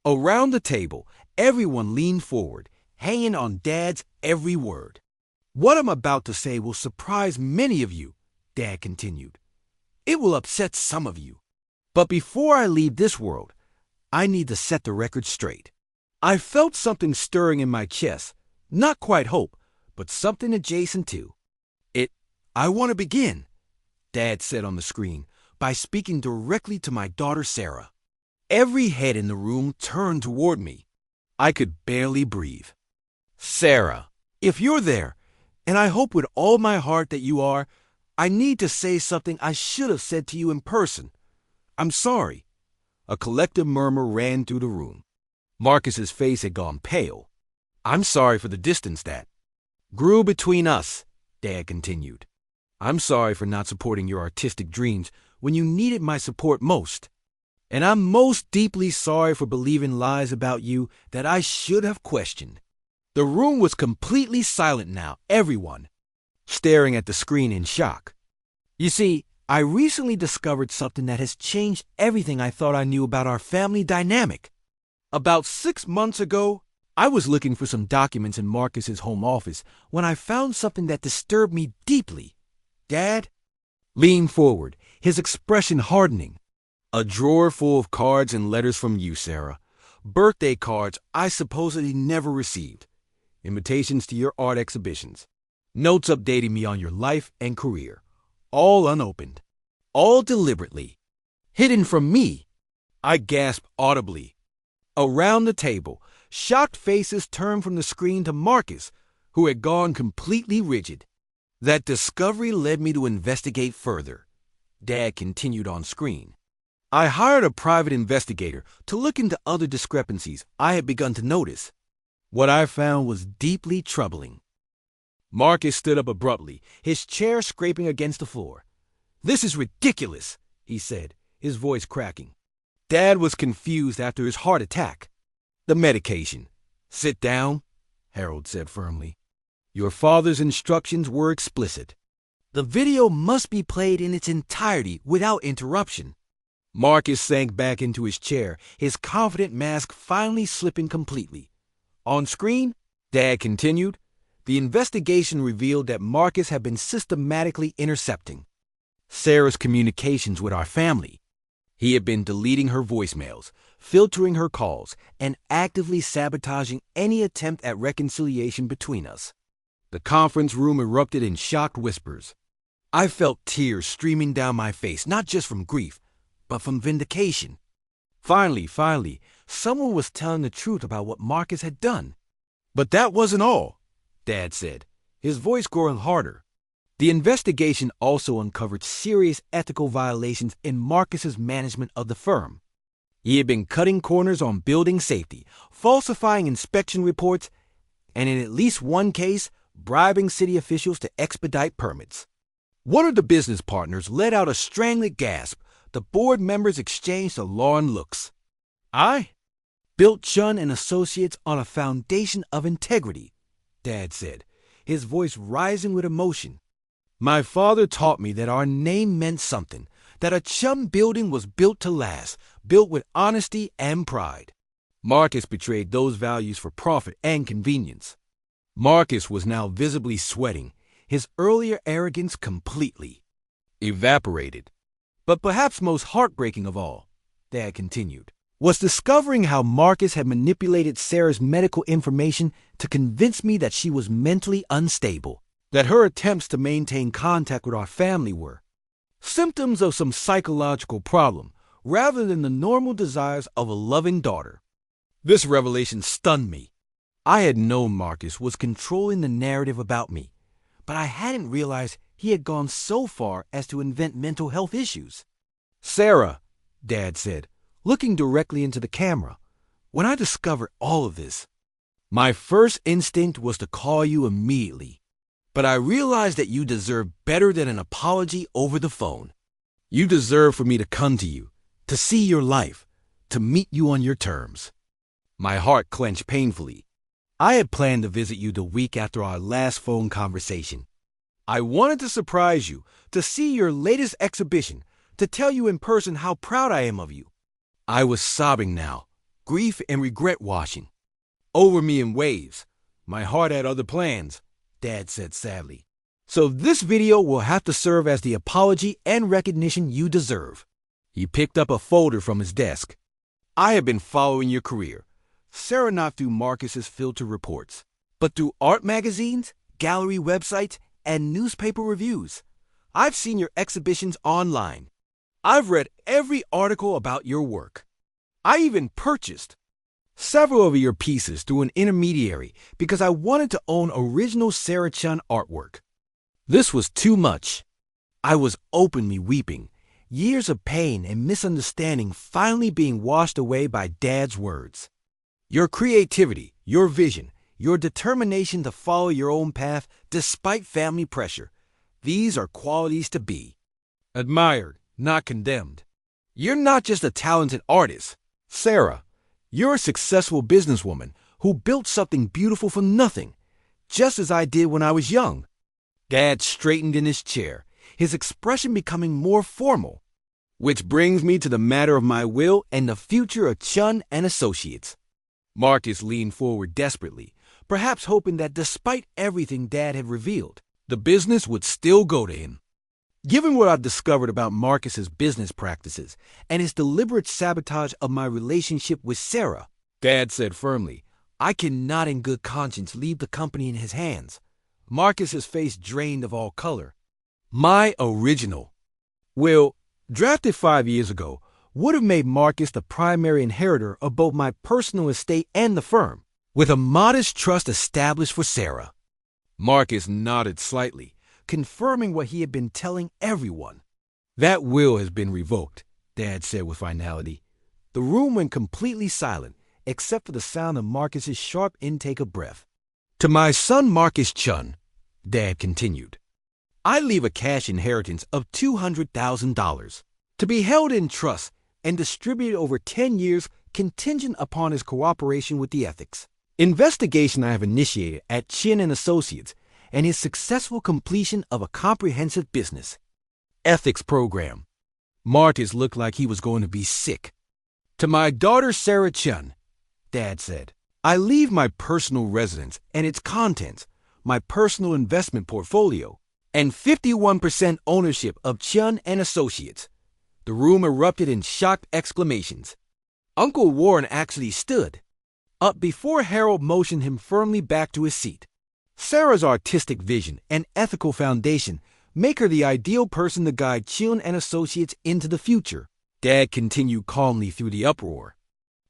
Around the table, everyone leaned forward, hanging on Dad's every word. "What I'm about to say will surprise many of you," Dad continued. "It will upset some of you. But before I leave this world, I need to set the record straight. I felt something stirring in my chest, not quite hope, but something adjacent to it. I want to begin," Dad said on the screen, "by speaking directly to my daughter Sarah." Every head in the room turned toward me. I could barely breathe. "Sarah, if you're there, and I hope with all my heart that you are, I need to say something I should have said to you in person. I'm sorry." A collective murmur ran through the room. Marcus's face had gone pale. "I'm sorry for the distance that grew between us," Dad continued. "I'm sorry for not supporting your artistic dreams when you needed my support most. And I'm most deeply sorry for believing lies about you that I should have questioned." The room was completely silent now, everyone staring at the screen in shock. You see, I recently discovered something that has changed everything I thought I knew about our family dynamic. About 6 months ago, I was looking for some documents in Marcus's home office when I found something that disturbed me deeply. Dad leaned forward, his expression hardening. "A drawer full of cards and letters from you, Sarah. Birthday cards I supposedly never received. Invitations to your art exhibitions. Notes updating me on your life and career. All unopened. All deliberately hidden from me." I gasped audibly. Around the table, shocked faces turned from the screen to Marcus, who had gone completely rigid. "That discovery led me to investigate further," Dad continued on screen. "I hired a private investigator to look into other discrepancies I had begun to notice. What I found was deeply troubling." Marcus stood up abruptly, his chair scraping against the floor. "This is ridiculous," he said, his voice cracking. Dad was confused after his heart attack. "The medication. Sit down," Harold said firmly. "Your father's instructions were explicit." The video must be played in its entirety without interruption. Marcus sank back into his chair, his confident mask finally slipping completely. On screen, Dad continued, the investigation revealed that Marcus had been systematically intercepting Sarah's communications with our family. He had been deleting her voicemails, filtering her calls, and actively sabotaging any attempt at reconciliation between us. The conference room erupted in shocked whispers. I felt tears streaming down my face, not just from grief, but from vindication. Finally, someone was telling the truth about what Marcus had done. But that wasn't all, Dad said, his voice growing harder. The investigation also uncovered serious ethical violations in Marcus's management of the firm. He had been cutting corners on building safety, falsifying inspection reports, and in at least one case, bribing city officials to expedite permits. One of the business partners let out a strangled gasp. The board members exchanged alarmed looks. I built Chun and Associates on a foundation of integrity, Dad said, his voice rising with emotion. My father taught me that our name meant something, that a Chun building was built to last, built with honesty and pride. Marcus betrayed those values for profit and convenience. Marcus was now visibly sweating, his earlier arrogance completely evaporated. But perhaps most heartbreaking of all, Dad continued, was discovering how Marcus had manipulated Sarah's medical information to convince me that she was mentally unstable, that her attempts to maintain contact with our family were symptoms of some psychological problem rather than the normal desires of a loving daughter. This revelation stunned me. I had known Marcus was controlling the narrative about me, but I hadn't realized he had gone so far as to invent mental health issues. Sarah, Dad said, looking directly into the camera, when I discovered all of this, my first instinct was to call you immediately. But I realized that you deserve better than an apology over the phone. You deserve for me to come to you, to see your life, to meet you on your terms. My heart clenched painfully. I had planned to visit you the week after our last phone conversation. I wanted to surprise you, to see your latest exhibition, to tell you in person how proud I am of you. I was sobbing now, grief and regret washing over me in waves. My heart had other plans, Dad said sadly. So this video will have to serve as the apology and recognition you deserve. He picked up a folder from his desk. I have been following your career, Sarah, not through Marcus's filter reports, but through art magazines, gallery websites, and newspaper reviews. I've seen your exhibitions online. I've read every article about your work. I even purchased several of your pieces through an intermediary because I wanted to own original Sarah Chun artwork. This was too much. I was openly weeping, years of pain and misunderstanding finally being washed away by Dad's words. Your creativity, your vision, your determination to follow your own path despite family pressure, these are qualities to be admired, not condemned. You're not just a talented artist, Sarah. You're a successful businesswoman who built something beautiful from nothing, just as I did when I was young. Dad straightened in his chair, his expression becoming more formal. Which brings me to the matter of my will and the future of Chun and Associates. Marcus leaned forward desperately, perhaps hoping that despite everything Dad had revealed, the business would still go to him. Given what I've discovered about Marcus's business practices and his deliberate sabotage of my relationship with Sarah, Dad said firmly, I cannot in good conscience leave the company in his hands. Marcus's face drained of all color. My original will, drafted 5 years ago, would have made Marcus the primary inheritor of both my personal estate and the firm, with a modest trust established for Sarah. Marcus nodded slightly, confirming what he had been telling everyone. That will has been revoked, Dad said with finality. The room went completely silent, except for the sound of Marcus's sharp intake of breath. To my son Marcus Chun, Dad continued, I leave a cash inheritance of $200,000 to be held in trust and distributed over 10 years contingent upon his cooperation with the ethics investigation I have initiated at Chin and Associates and his successful completion of a comprehensive business ethics program. Marcus looked like he was going to be sick. To my daughter Sarah Chun, Dad said, I leave my personal residence and its contents, my personal investment portfolio, and 51% ownership of Chun and Associates. The room erupted in shocked exclamations. Uncle Warren actually stood up before Harold motioned him firmly back to his seat. Sarah's artistic vision and ethical foundation make her the ideal person to guide Chun and Associates into the future. Dad continued calmly through the uproar.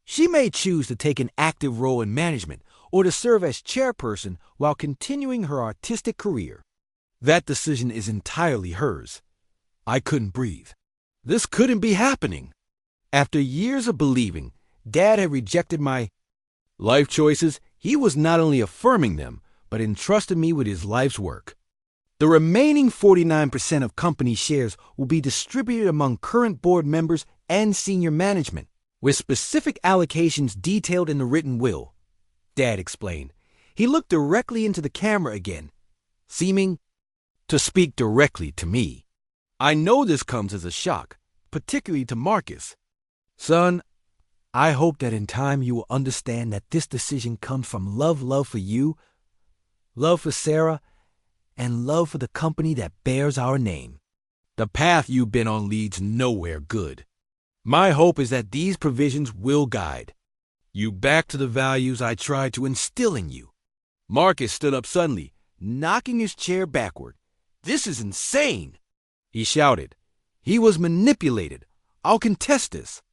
She may choose to take an active role in management or to serve as chairperson while continuing her artistic career. That decision is entirely hers. I couldn't breathe. This couldn't be happening. After years of believing Dad had rejected my life choices, he was not only affirming them, but entrusted me with his life's work. The remaining 49% of company shares will be distributed among current board members and senior management, with specific allocations detailed in the written will, Dad explained. He looked directly into the camera again, seeming to speak directly to me. I know this comes as a shock, particularly to Marcus. Son, I hope that in time you will understand that this decision comes from love for you, love for Sarah, and love for the company that bears our name. The path you've been on leads nowhere good. My hope is that these provisions will guide you back to the values I tried to instill in you. Marcus stood up suddenly, knocking his chair backward. This is insane, he shouted. He was manipulated. I'll contest this.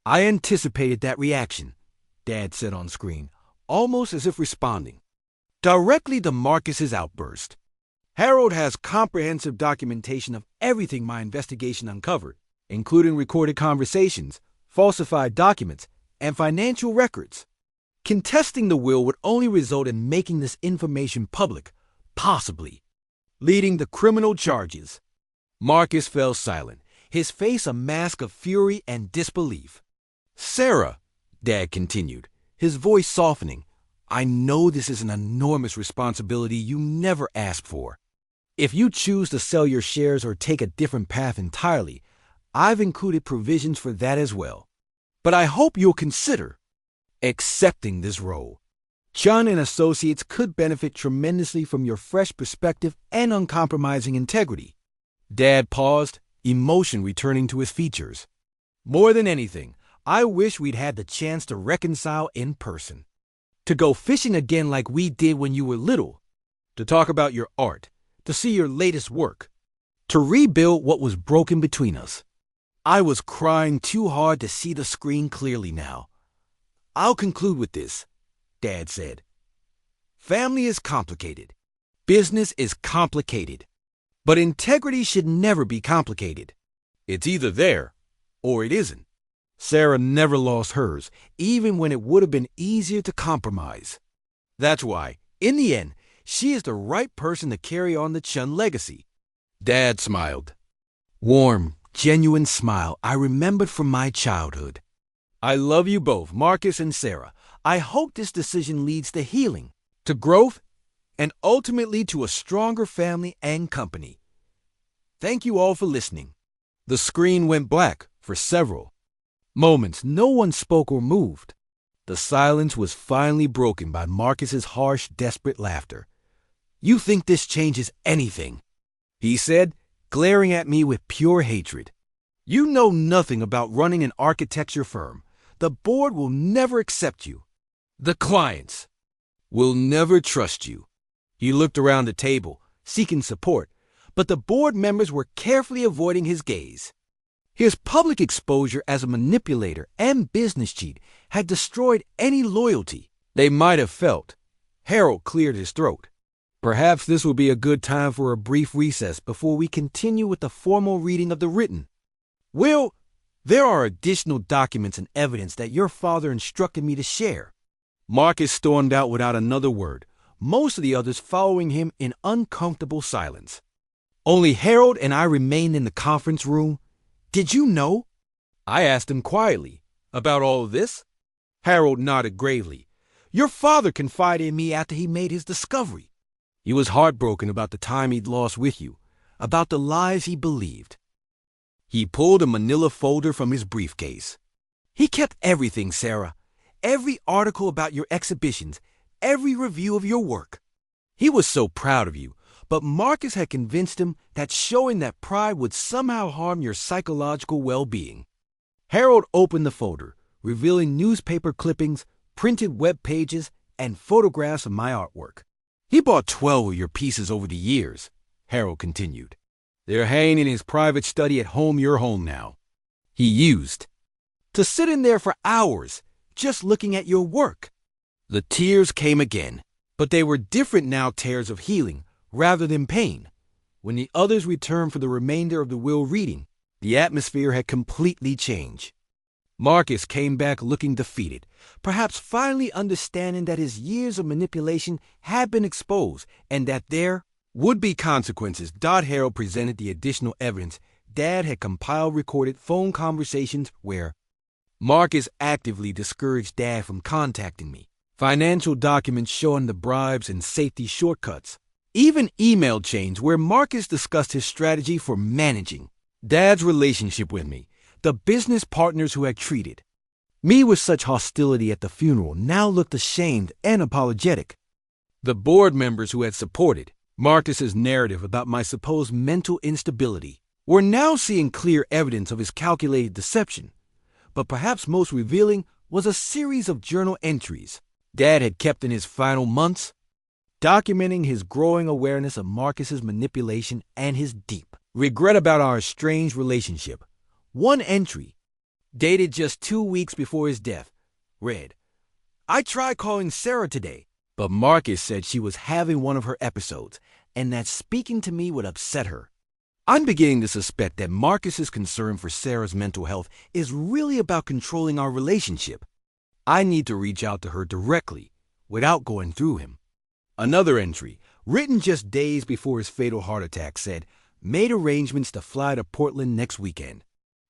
I anticipated that reaction, Dad said on screen, almost as if responding directly to Marcus's outburst. Harold has comprehensive documentation of everything my investigation uncovered, including recorded conversations, falsified documents, and financial records. Contesting the will would only result in making this information public, possibly leading to criminal charges. Marcus fell silent, his face a mask of fury and disbelief. Sarah, Dad continued, his voice softening, I know this is an enormous responsibility you never asked for. If you choose to sell your shares or take a different path entirely, I've included provisions for that as well. But I hope you'll consider accepting this role. Chun and Associates could benefit tremendously from your fresh perspective and uncompromising integrity. Dad paused, emotion returning to his features. More than anything, I wish we'd had the chance to reconcile in person. To go fishing again like we did when you were little. To talk about your art. To see your latest work. To rebuild what was broken between us. I was crying too hard to see the screen clearly now. I'll conclude with this, Dad said. Family is complicated. Business is complicated. But integrity should never be complicated. It's either there or it isn't. Sarah never lost hers, even when it would have been easier to compromise. That's why, in the end, she is the right person to carry on the Chun legacy. Dad smiled. Warm, genuine smile I remembered from my childhood. I love you both, Marcus and Sarah. I hope this decision leads to healing, to growth, and ultimately to a stronger family and company. Thank you all for listening. The screen went black for several moments. No one spoke or moved. The silence was finally broken by Marcus's harsh, desperate laughter. You think this changes anything? He said, glaring at me with pure hatred. You know nothing about running an architecture firm. The board will never accept you. The clients will never trust you. He looked around the table, seeking support, but the board members were carefully avoiding his gaze. His public exposure as a manipulator and business cheat had destroyed any loyalty they might have felt. Harold cleared his throat. Perhaps this will be a good time for a brief recess before we continue with the formal reading of the written will. There are additional documents and evidence that your father instructed me to share. Marcus stormed out without another word, most of the others following him in uncomfortable silence. Only Harold and I remained in the conference room. Did you know? I asked him quietly. About all of this? Harold nodded gravely. Your father confided in me after he made his discovery. He was heartbroken about the time he'd lost with you, about the lies he believed. He pulled a manila folder from his briefcase. He kept everything, Sarah. Every article about your exhibitions, every review of your work. He was so proud of you, but Marcus had convinced him that showing that pride would somehow harm your psychological well-being. Harold opened the folder, revealing newspaper clippings, printed web pages, and photographs of my artwork. He bought 12 of your pieces over the years, Harold continued. They're hanging in his private study at home, your home now. He used to sit in there for hours, just looking at your work. The tears came again, but they were different now, tears of healing rather than pain. When the others returned for the remainder of the will reading, the atmosphere had completely changed. Marcus came back looking defeated, perhaps finally understanding that his years of manipulation had been exposed and that there would be consequences. Harold presented the additional evidence Dad had compiled recorded phone conversations where Marcus actively discouraged Dad from contacting me, financial documents showing the bribes and safety shortcuts, even email chains where Marcus discussed his strategy for managing Dad's relationship with me, the business partners who had treated me with such hostility at the funeral now looked ashamed and apologetic. The board members who had supported Marcus's narrative about my supposed mental instability were now seeing clear evidence of his calculated deception, but perhaps most revealing was a series of journal entries Dad had kept in his final months, documenting his growing awareness of Marcus's manipulation and his deep regret about our estranged relationship. One entry, dated just 2 weeks before his death, read, I tried calling Sarah today, but Marcus said she was having one of her episodes and that speaking to me would upset her. I'm beginning to suspect that Marcus's concern for Sarah's mental health is really about controlling our relationship. I need to reach out to her directly without going through him. Another entry, written just days before his fatal heart attack, said, made arrangements to fly to Portland next weekend.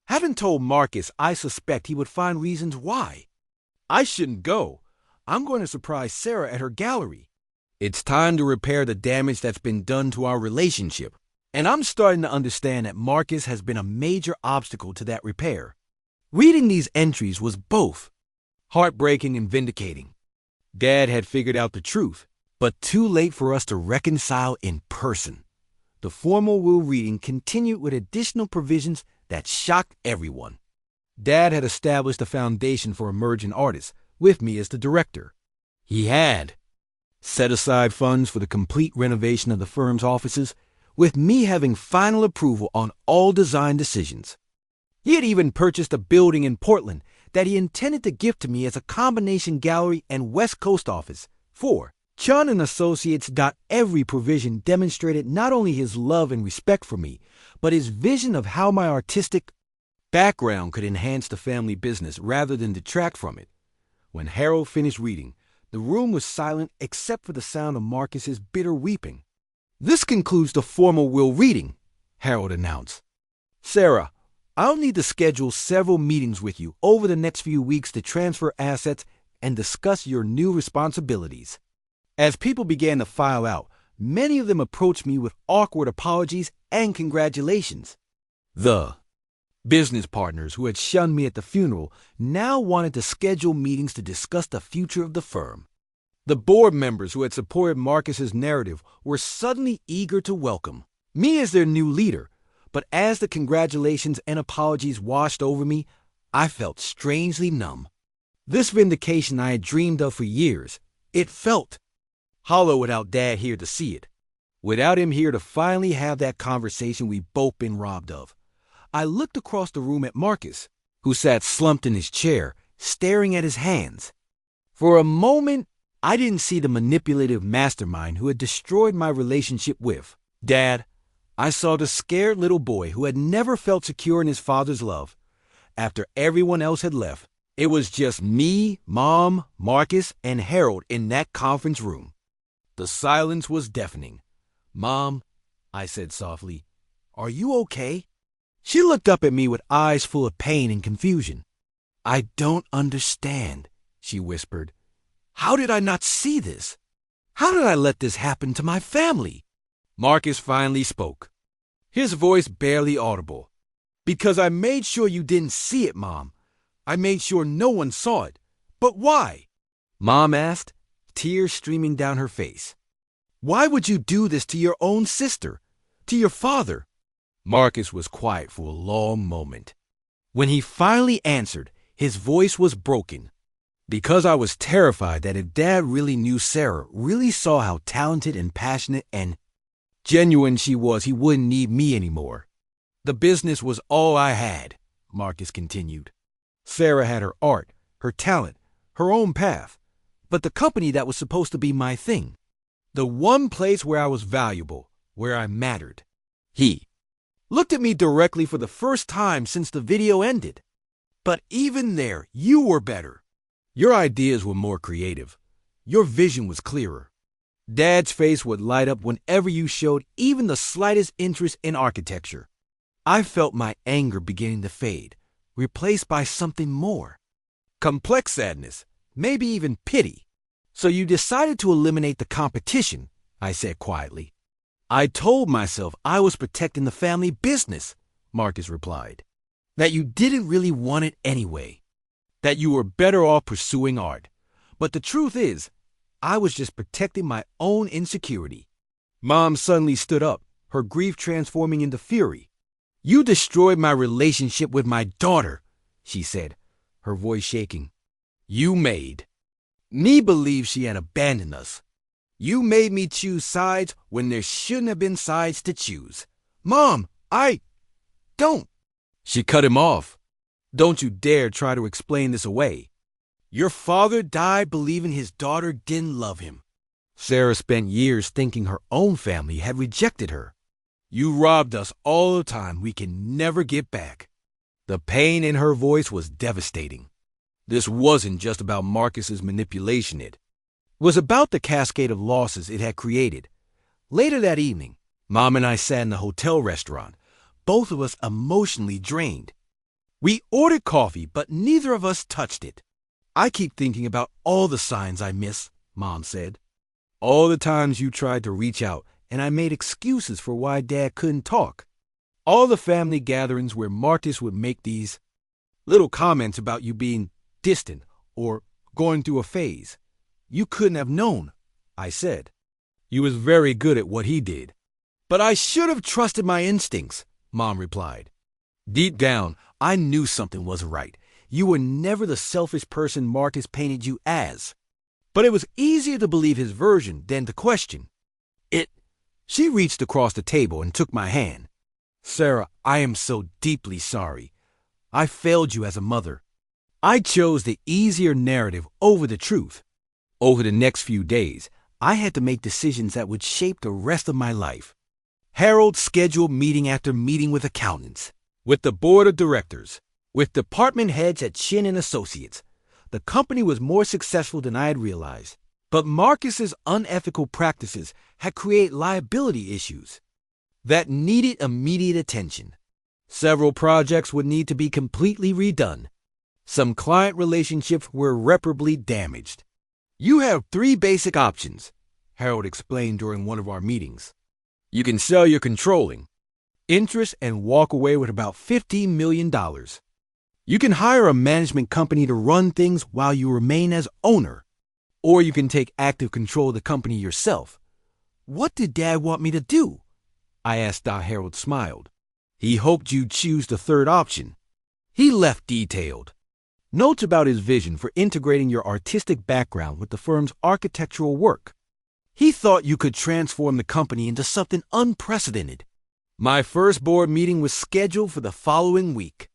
Haven't told Marcus I suspect he would find reasons why I shouldn't go. I'm going to surprise Sarah at her gallery. It's time to repair the damage that's been done to our relationship, and I'm starting to understand that Marcus has been a major obstacle to that repair. Reading these entries was both heartbreaking and vindicating. Dad had figured out the truth, but too late for us to reconcile in person. The formal will reading continued with additional provisions that shocked everyone. Dad had established a foundation for emerging artists, with me as the director. He had set aside funds for the complete renovation of the firm's offices, with me having final approval on all design decisions. He had even purchased a building in Portland that he intended to gift to me as a combination gallery and West Coast office. 4. Chun and Associates. Every provision demonstrated not only his love and respect for me, but his vision of how my artistic background could enhance the family business rather than detract from it. When Harold finished reading, the room was silent except for the sound of Marcus's bitter weeping. This concludes the formal will reading, Harold announced. Sarah, I'll need to schedule several meetings with you over the next few weeks to transfer assets and discuss your new responsibilities. As people began to file out, many of them approached me with awkward apologies and congratulations. The business partners who had shunned me at the funeral now wanted to schedule meetings to discuss the future of the firm. The board members who had supported Marcus's narrative were suddenly eager to welcome me as their new leader, but as the congratulations and apologies washed over me, I felt strangely numb. This vindication I had dreamed of for years, it felt hollow without Dad here to see it, without him here to finally have that conversation we've both been robbed of. I looked across the room at Marcus, who sat slumped in his chair, staring at his hands. For a moment, I didn't see the manipulative mastermind who had destroyed my relationship with Dad. I saw the scared little boy who had never felt secure in his father's love. After everyone else had left, it was just me, Mom, Marcus, and Harold in that conference room. The silence was deafening. Mom, I said softly, are you okay? She looked up at me with eyes full of pain and confusion. I don't understand, she whispered. How did I not see this? How did I let this happen to my family? Marcus finally spoke, his voice barely audible. Because I made sure you didn't see it, Mom. I made sure no one saw it. But why? Mom asked, tears streaming down her face. Why would you do this to your own sister? To your father? Marcus was quiet for a long moment. When he finally answered, his voice was broken. Because I was terrified that if Dad really knew Sarah, really saw how talented and passionate and genuine she was, he wouldn't need me anymore. The business was all I had, Marcus continued. Sarah had her art, her talent, her own path. But the company that was supposed to be my thing. The one place where I was valuable, where I mattered. He looked at me directly for the first time since the video ended. But even there, you were better. Your ideas were more creative. Your vision was clearer. Dad's face would light up whenever you showed even the slightest interest in architecture. I felt my anger beginning to fade, replaced by something more. Complex sadness, maybe even pity. So you decided to eliminate the competition, I said quietly. I told myself I was protecting the family business, Marcus replied. That you didn't really want it anyway. That you were better off pursuing art. But the truth is, I was just protecting my own insecurity. Mom suddenly stood up, her grief transforming into fury. You destroyed my relationship with my daughter, she said, her voice shaking. You made me believe she had abandoned us. You made me choose sides when there shouldn't have been sides to choose. Mom, I don't. She cut him off. Don't you dare try to explain this away. Your father died believing his daughter didn't love him. Sarah spent years thinking her own family had rejected her. You robbed us all the time we can never get back. The pain in her voice was devastating. This wasn't just about Marcus's manipulation. It was about the cascade of losses it had created. Later that evening, Mom and I sat in the hotel restaurant, both of us emotionally drained. We ordered coffee, but neither of us touched it. I keep thinking about all the signs I miss, Mom said. All the times you tried to reach out, and I made excuses for why Dad couldn't talk. All the family gatherings where Marcus would make these little comments about you being distant or going through a phase. You couldn't have known, I said. You was very good at what he did. But I should have trusted my instincts, Mom replied. Deep down, I knew something wasn't right. You were never the selfish person Marcus painted you as. But it was easier to believe his version than to question. She reached across the table and took my hand. Sarah, I am so deeply sorry. I failed you as a mother. I chose the easier narrative over the truth. Over the next few days, I had to make decisions that would shape the rest of my life. Harold scheduled meeting after meeting with accountants, with the board of directors, with department heads at Shin and Associates. The company was more successful than I had realized. But Marcus's unethical practices had created liability issues that needed immediate attention. Several projects would need to be completely redone. Some client relationships were irreparably damaged. You have 3 basic options, Harold explained during one of our meetings. You can sell your controlling interest and walk away with about $15 million. You can hire a management company to run things while you remain as owner. Or you can take active control of the company yourself. What did Dad want me to do? I asked. Harold smiled. He hoped you'd choose the third option. He left detailed notes about his vision for integrating your artistic background with the firm's architectural work. He thought you could transform the company into something unprecedented. My first board meeting was scheduled for the following week.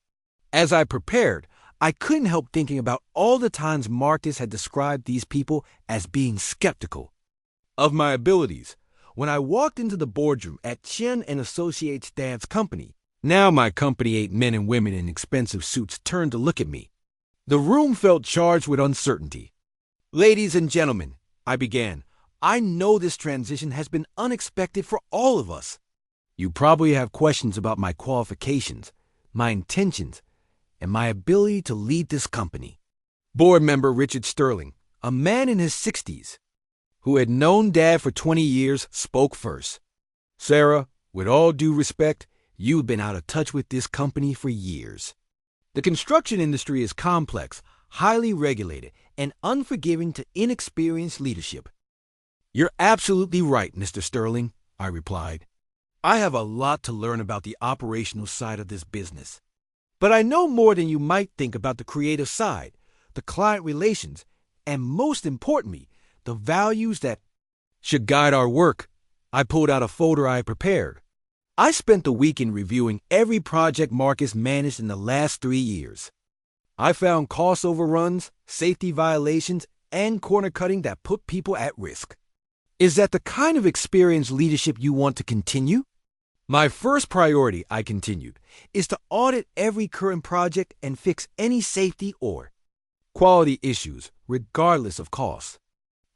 As I prepared, I couldn't help thinking about all the times Marcus had described these people as being skeptical of my abilities. When I walked into the boardroom at Chen and Associates Dad's company, now my company 8 men and women in expensive suits turned to look at me. The room felt charged with uncertainty. Ladies and gentlemen, I began, I know this transition has been unexpected for all of us. You probably have questions about my qualifications, my intentions, and my ability to lead this company. Board member Richard Sterling, a man in his 60s, who had known Dad for 20 years, spoke first. "Sarah, with all due respect, you've been out of touch with this company for years. The construction industry is complex, highly regulated, and unforgiving to inexperienced leadership." "You're absolutely right, Mr. Sterling," I replied. "I have a lot to learn about the operational side of this business. But I know more than you might think about the creative side, the client relations, and most importantly, the values that should guide our work." I pulled out a folder I had prepared. I spent the weekend reviewing every project Marcus managed in the last 3 years. I found cost overruns, safety violations, and corner cutting that put people at risk. "Is that the kind of experienced leadership you want to continue?" "My first priority," I continued, "is to audit every current project and fix any safety or quality issues, regardless of cost.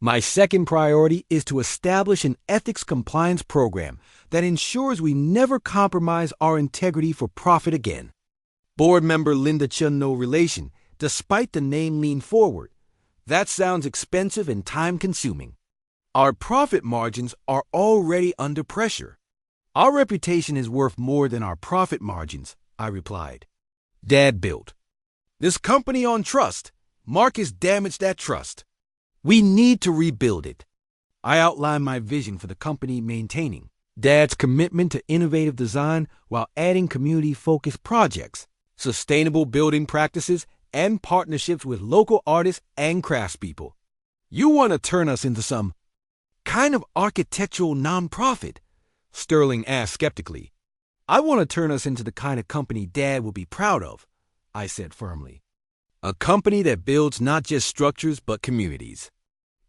My second priority is to establish an ethics compliance program that ensures we never compromise our integrity for profit again." Board member Linda Chun, no relation, despite the name, leaned forward. "That sounds expensive and time-consuming. Our profit margins are already under pressure." "Our reputation is worth more than our profit margins," I replied. Dad built this company on trust. Marcus damaged that trust. We need to rebuild it. I outlined my vision for the company, maintaining Dad's commitment to innovative design while adding community-focused projects, sustainable building practices, and partnerships with local artists and craftspeople. "You want to turn us into some kind of architectural nonprofit?" Sterling asked skeptically. "I want to turn us into the kind of company Dad will be proud of," I said firmly. "A company that builds not just structures but communities.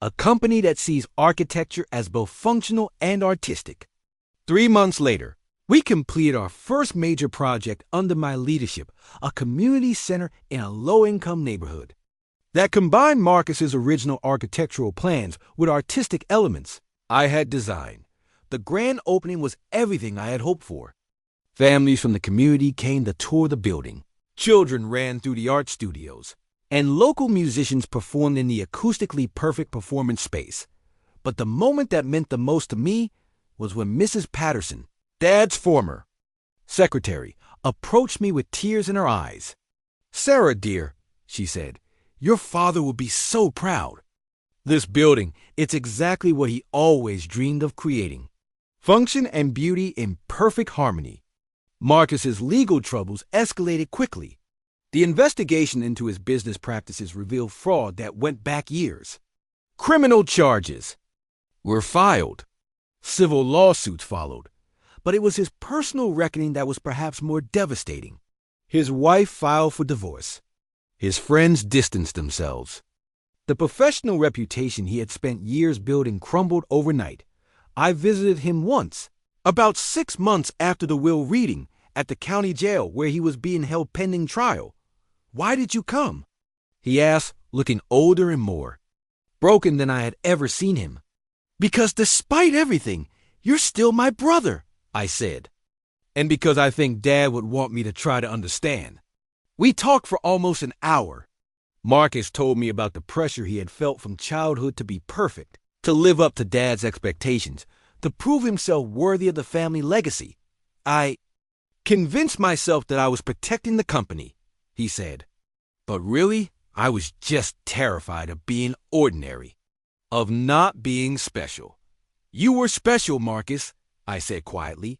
A company that sees architecture as both functional and artistic." 3 months later, we completed our first major project under my leadership, a community center in a low-income neighborhood that combined Marcus's original architectural plans with artistic elements I had designed. The grand opening was everything I had hoped for. Families from the community came to tour the building. Children ran through the art studios, and local musicians performed in the acoustically perfect performance space. But the moment that meant the most to me was when Mrs. Patterson, Dad's former secretary, approached me with tears in her eyes. "Sarah, dear," she said, "your father will be so proud. This building, it's exactly what he always dreamed of creating. Function and beauty in perfect harmony." Marcus's legal troubles escalated quickly. The investigation into his business practices revealed fraud that went back years. Criminal charges were filed. Civil lawsuits followed. But it was his personal reckoning that was perhaps more devastating. His wife filed for divorce. His friends distanced themselves. The professional reputation he had spent years building crumbled overnight. I visited him once, about 6 months after the will reading, at the county jail where he was being held pending trial. "Why did you come?" he asked, looking older and more broken than I had ever seen him. "Because despite everything, you're still my brother," I said. "And because I think Dad would want me to try to understand." We talked for almost an hour. Marcus told me about the pressure he had felt from childhood to be perfect, to live up to Dad's expectations, to prove himself worthy of the family legacy. "I convinced myself that I was protecting the company," he said. "But really, I was just terrified of being ordinary, of not being special." "You were special, Marcus," I said quietly.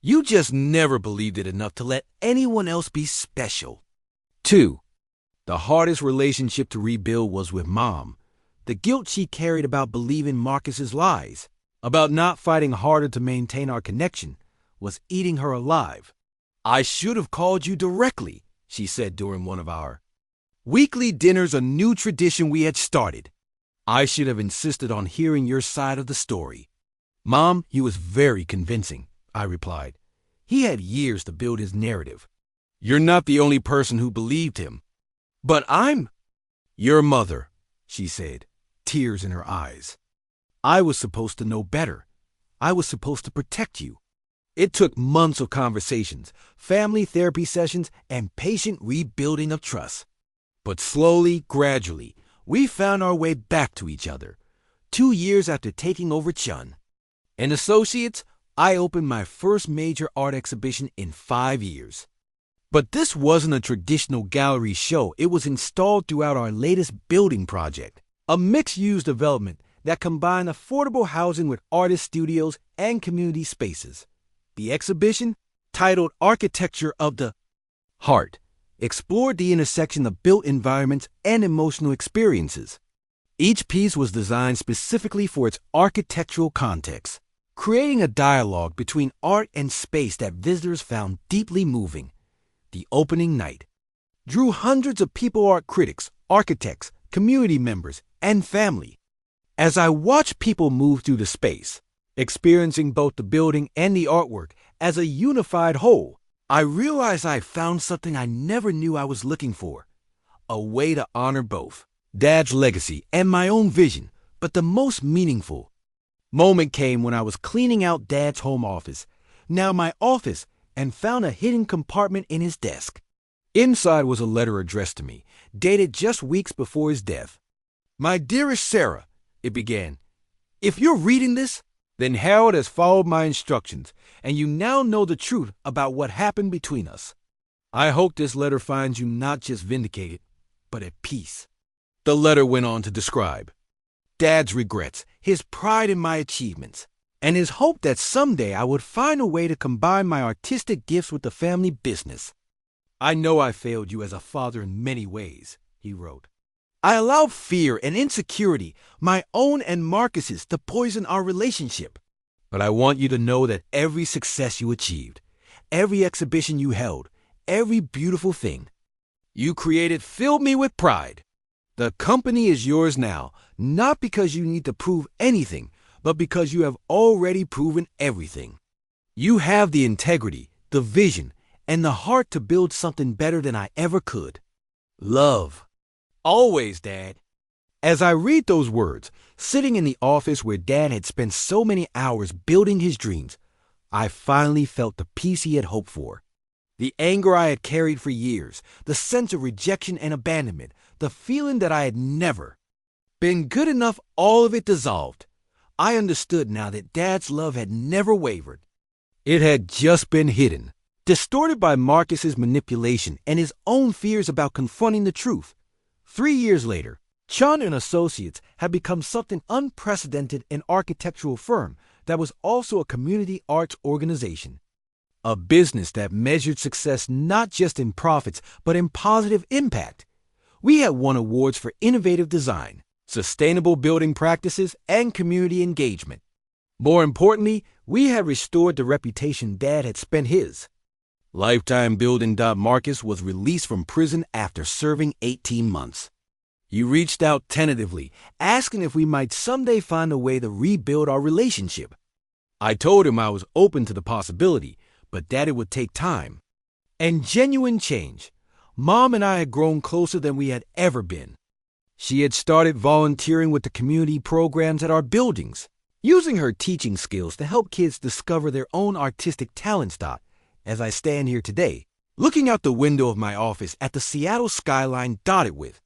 "You just never believed it enough to let anyone else be special." 2. The hardest relationship to rebuild was with Mom. The guilt she carried about believing Marcus's lies, about not fighting harder to maintain our connection, was eating her alive. "I should have called you directly," she said during one of our weekly dinners, a new tradition we had started. "I should have insisted on hearing your side of the story." "Mom, he was very convincing," I replied. "He had years to build his narrative. You're not the only person who believed him." "But I'm your mother," she said, tears in her eyes. "I was supposed to know better. I was supposed to protect you." It took months of conversations, family therapy sessions, and patient rebuilding of trust. But slowly, gradually, we found our way back to each other. 2 years after taking over Chun and Associates, I opened my first major art exhibition in 5 years. But this wasn't a traditional gallery show. It was installed throughout our latest building project, a mixed-use development that combined affordable housing with artist studios and community spaces. The exhibition, titled Architecture of the Heart, explored the intersection of built environments and emotional experiences. Each piece was designed specifically for its architectural context, creating a dialogue between art and space that visitors found deeply moving. The opening night drew hundreds of people art critics, architects, community members, and family. As I watched people move through the space, experiencing both the building and the artwork as a unified whole, I realized I found something I never knew I was looking for, a way to honor both Dad's legacy and my own vision. But the most meaningful moment came when I was cleaning out Dad's home office, now my office, and found a hidden compartment in his desk. Inside was a letter addressed to me, dated just weeks before his death. "My dearest Sarah," it began, "if you're reading this, then Harold has followed my instructions, and you now know the truth about what happened between us. I hope this letter finds you not just vindicated, but at peace." The letter went on to describe Dad's regrets, his pride in my achievements, and his hope that someday I would find a way to combine my artistic gifts with the family business. "I know I failed you as a father in many ways," he wrote. "I allowed fear and insecurity, my own and Marcus's, to poison our relationship. But I want you to know that every success you achieved, every exhibition you held, every beautiful thing you created filled me with pride. The company is yours now, not because you need to prove anything, but because you have already proven everything. You have the integrity, the vision, and the heart to build something better than I ever could. Love. Always, Dad." As I read those words, sitting in the office where Dad had spent so many hours building his dreams, I finally felt the peace he had hoped for. The anger I had carried for years, the sense of rejection and abandonment, the feeling that I had never been good enough, all of it dissolved. I understood now that Dad's love had never wavered. It had just been hidden, distorted by Marcus's manipulation and his own fears about confronting the truth. 3 years later, Chun and Associates had become something unprecedented, an architectural firm that was also a community arts organization. A business that measured success not just in profits, but in positive impact. We had won awards for innovative design, sustainable building practices, and community engagement. More importantly, we had restored the reputation Dad had spent his lifetime building. Marcus was released from prison after serving 18 months. He reached out tentatively, asking if we might someday find a way to rebuild our relationship. I told him I was open to the possibility, but that it would take time and genuine change. Mom and I had grown closer than we had ever been. She had started volunteering with the community programs at our buildings, using her teaching skills to help kids discover their own artistic talents. As I stand here today, looking out the window of my office at the Seattle skyline dotted with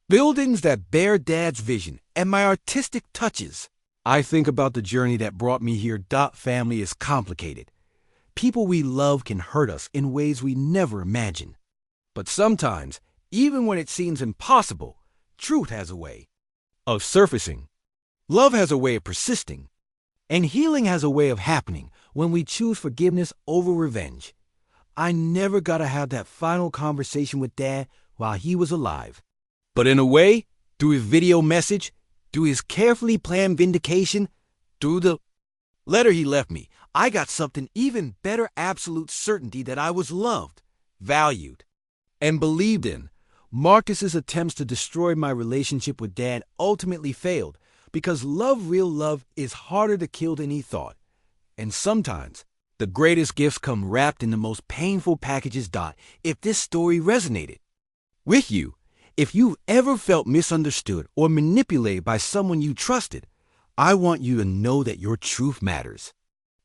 buildings that bear Dad's vision and my artistic touches, I think about the journey that brought me here. Family is complicated. People we love can hurt us in ways we never imagined. But sometimes, even when it seems impossible, truth has a way of surfacing. Love has a way of persisting. And healing has a way of happening when we choose forgiveness over revenge. I never got to have that final conversation with Dad while he was alive. But in a way, through his video message, through his carefully planned vindication, through the letter he left me, I got something even better: absolute certainty that I was loved, valued, and believed in. Marcus's attempts to destroy my relationship with Dad ultimately failed because love, real love, is harder to kill than he thought. And sometimes, the greatest gifts come wrapped in the most painful packages. If this story resonated with you, if you've ever felt misunderstood or manipulated by someone you trusted, I want you to know that your truth matters.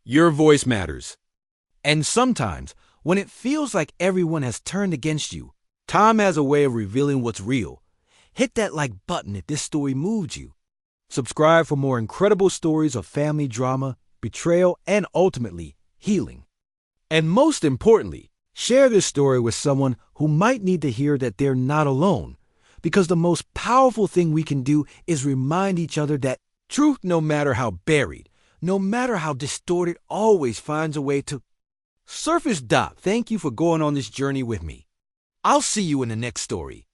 Your voice matters. And sometimes, when it feels like everyone has turned against you, time has a way of revealing what's real. Hit that like button if this story moved you. Subscribe for more incredible stories of family drama, betrayal, and ultimately, healing. And most importantly, share this story with someone who might need to hear that they're not alone, because the most powerful thing we can do is remind each other that truth, no matter how buried, no matter how distorted, always finds a way to surface. Thank you for going on this journey with me. I'll see you in the next story.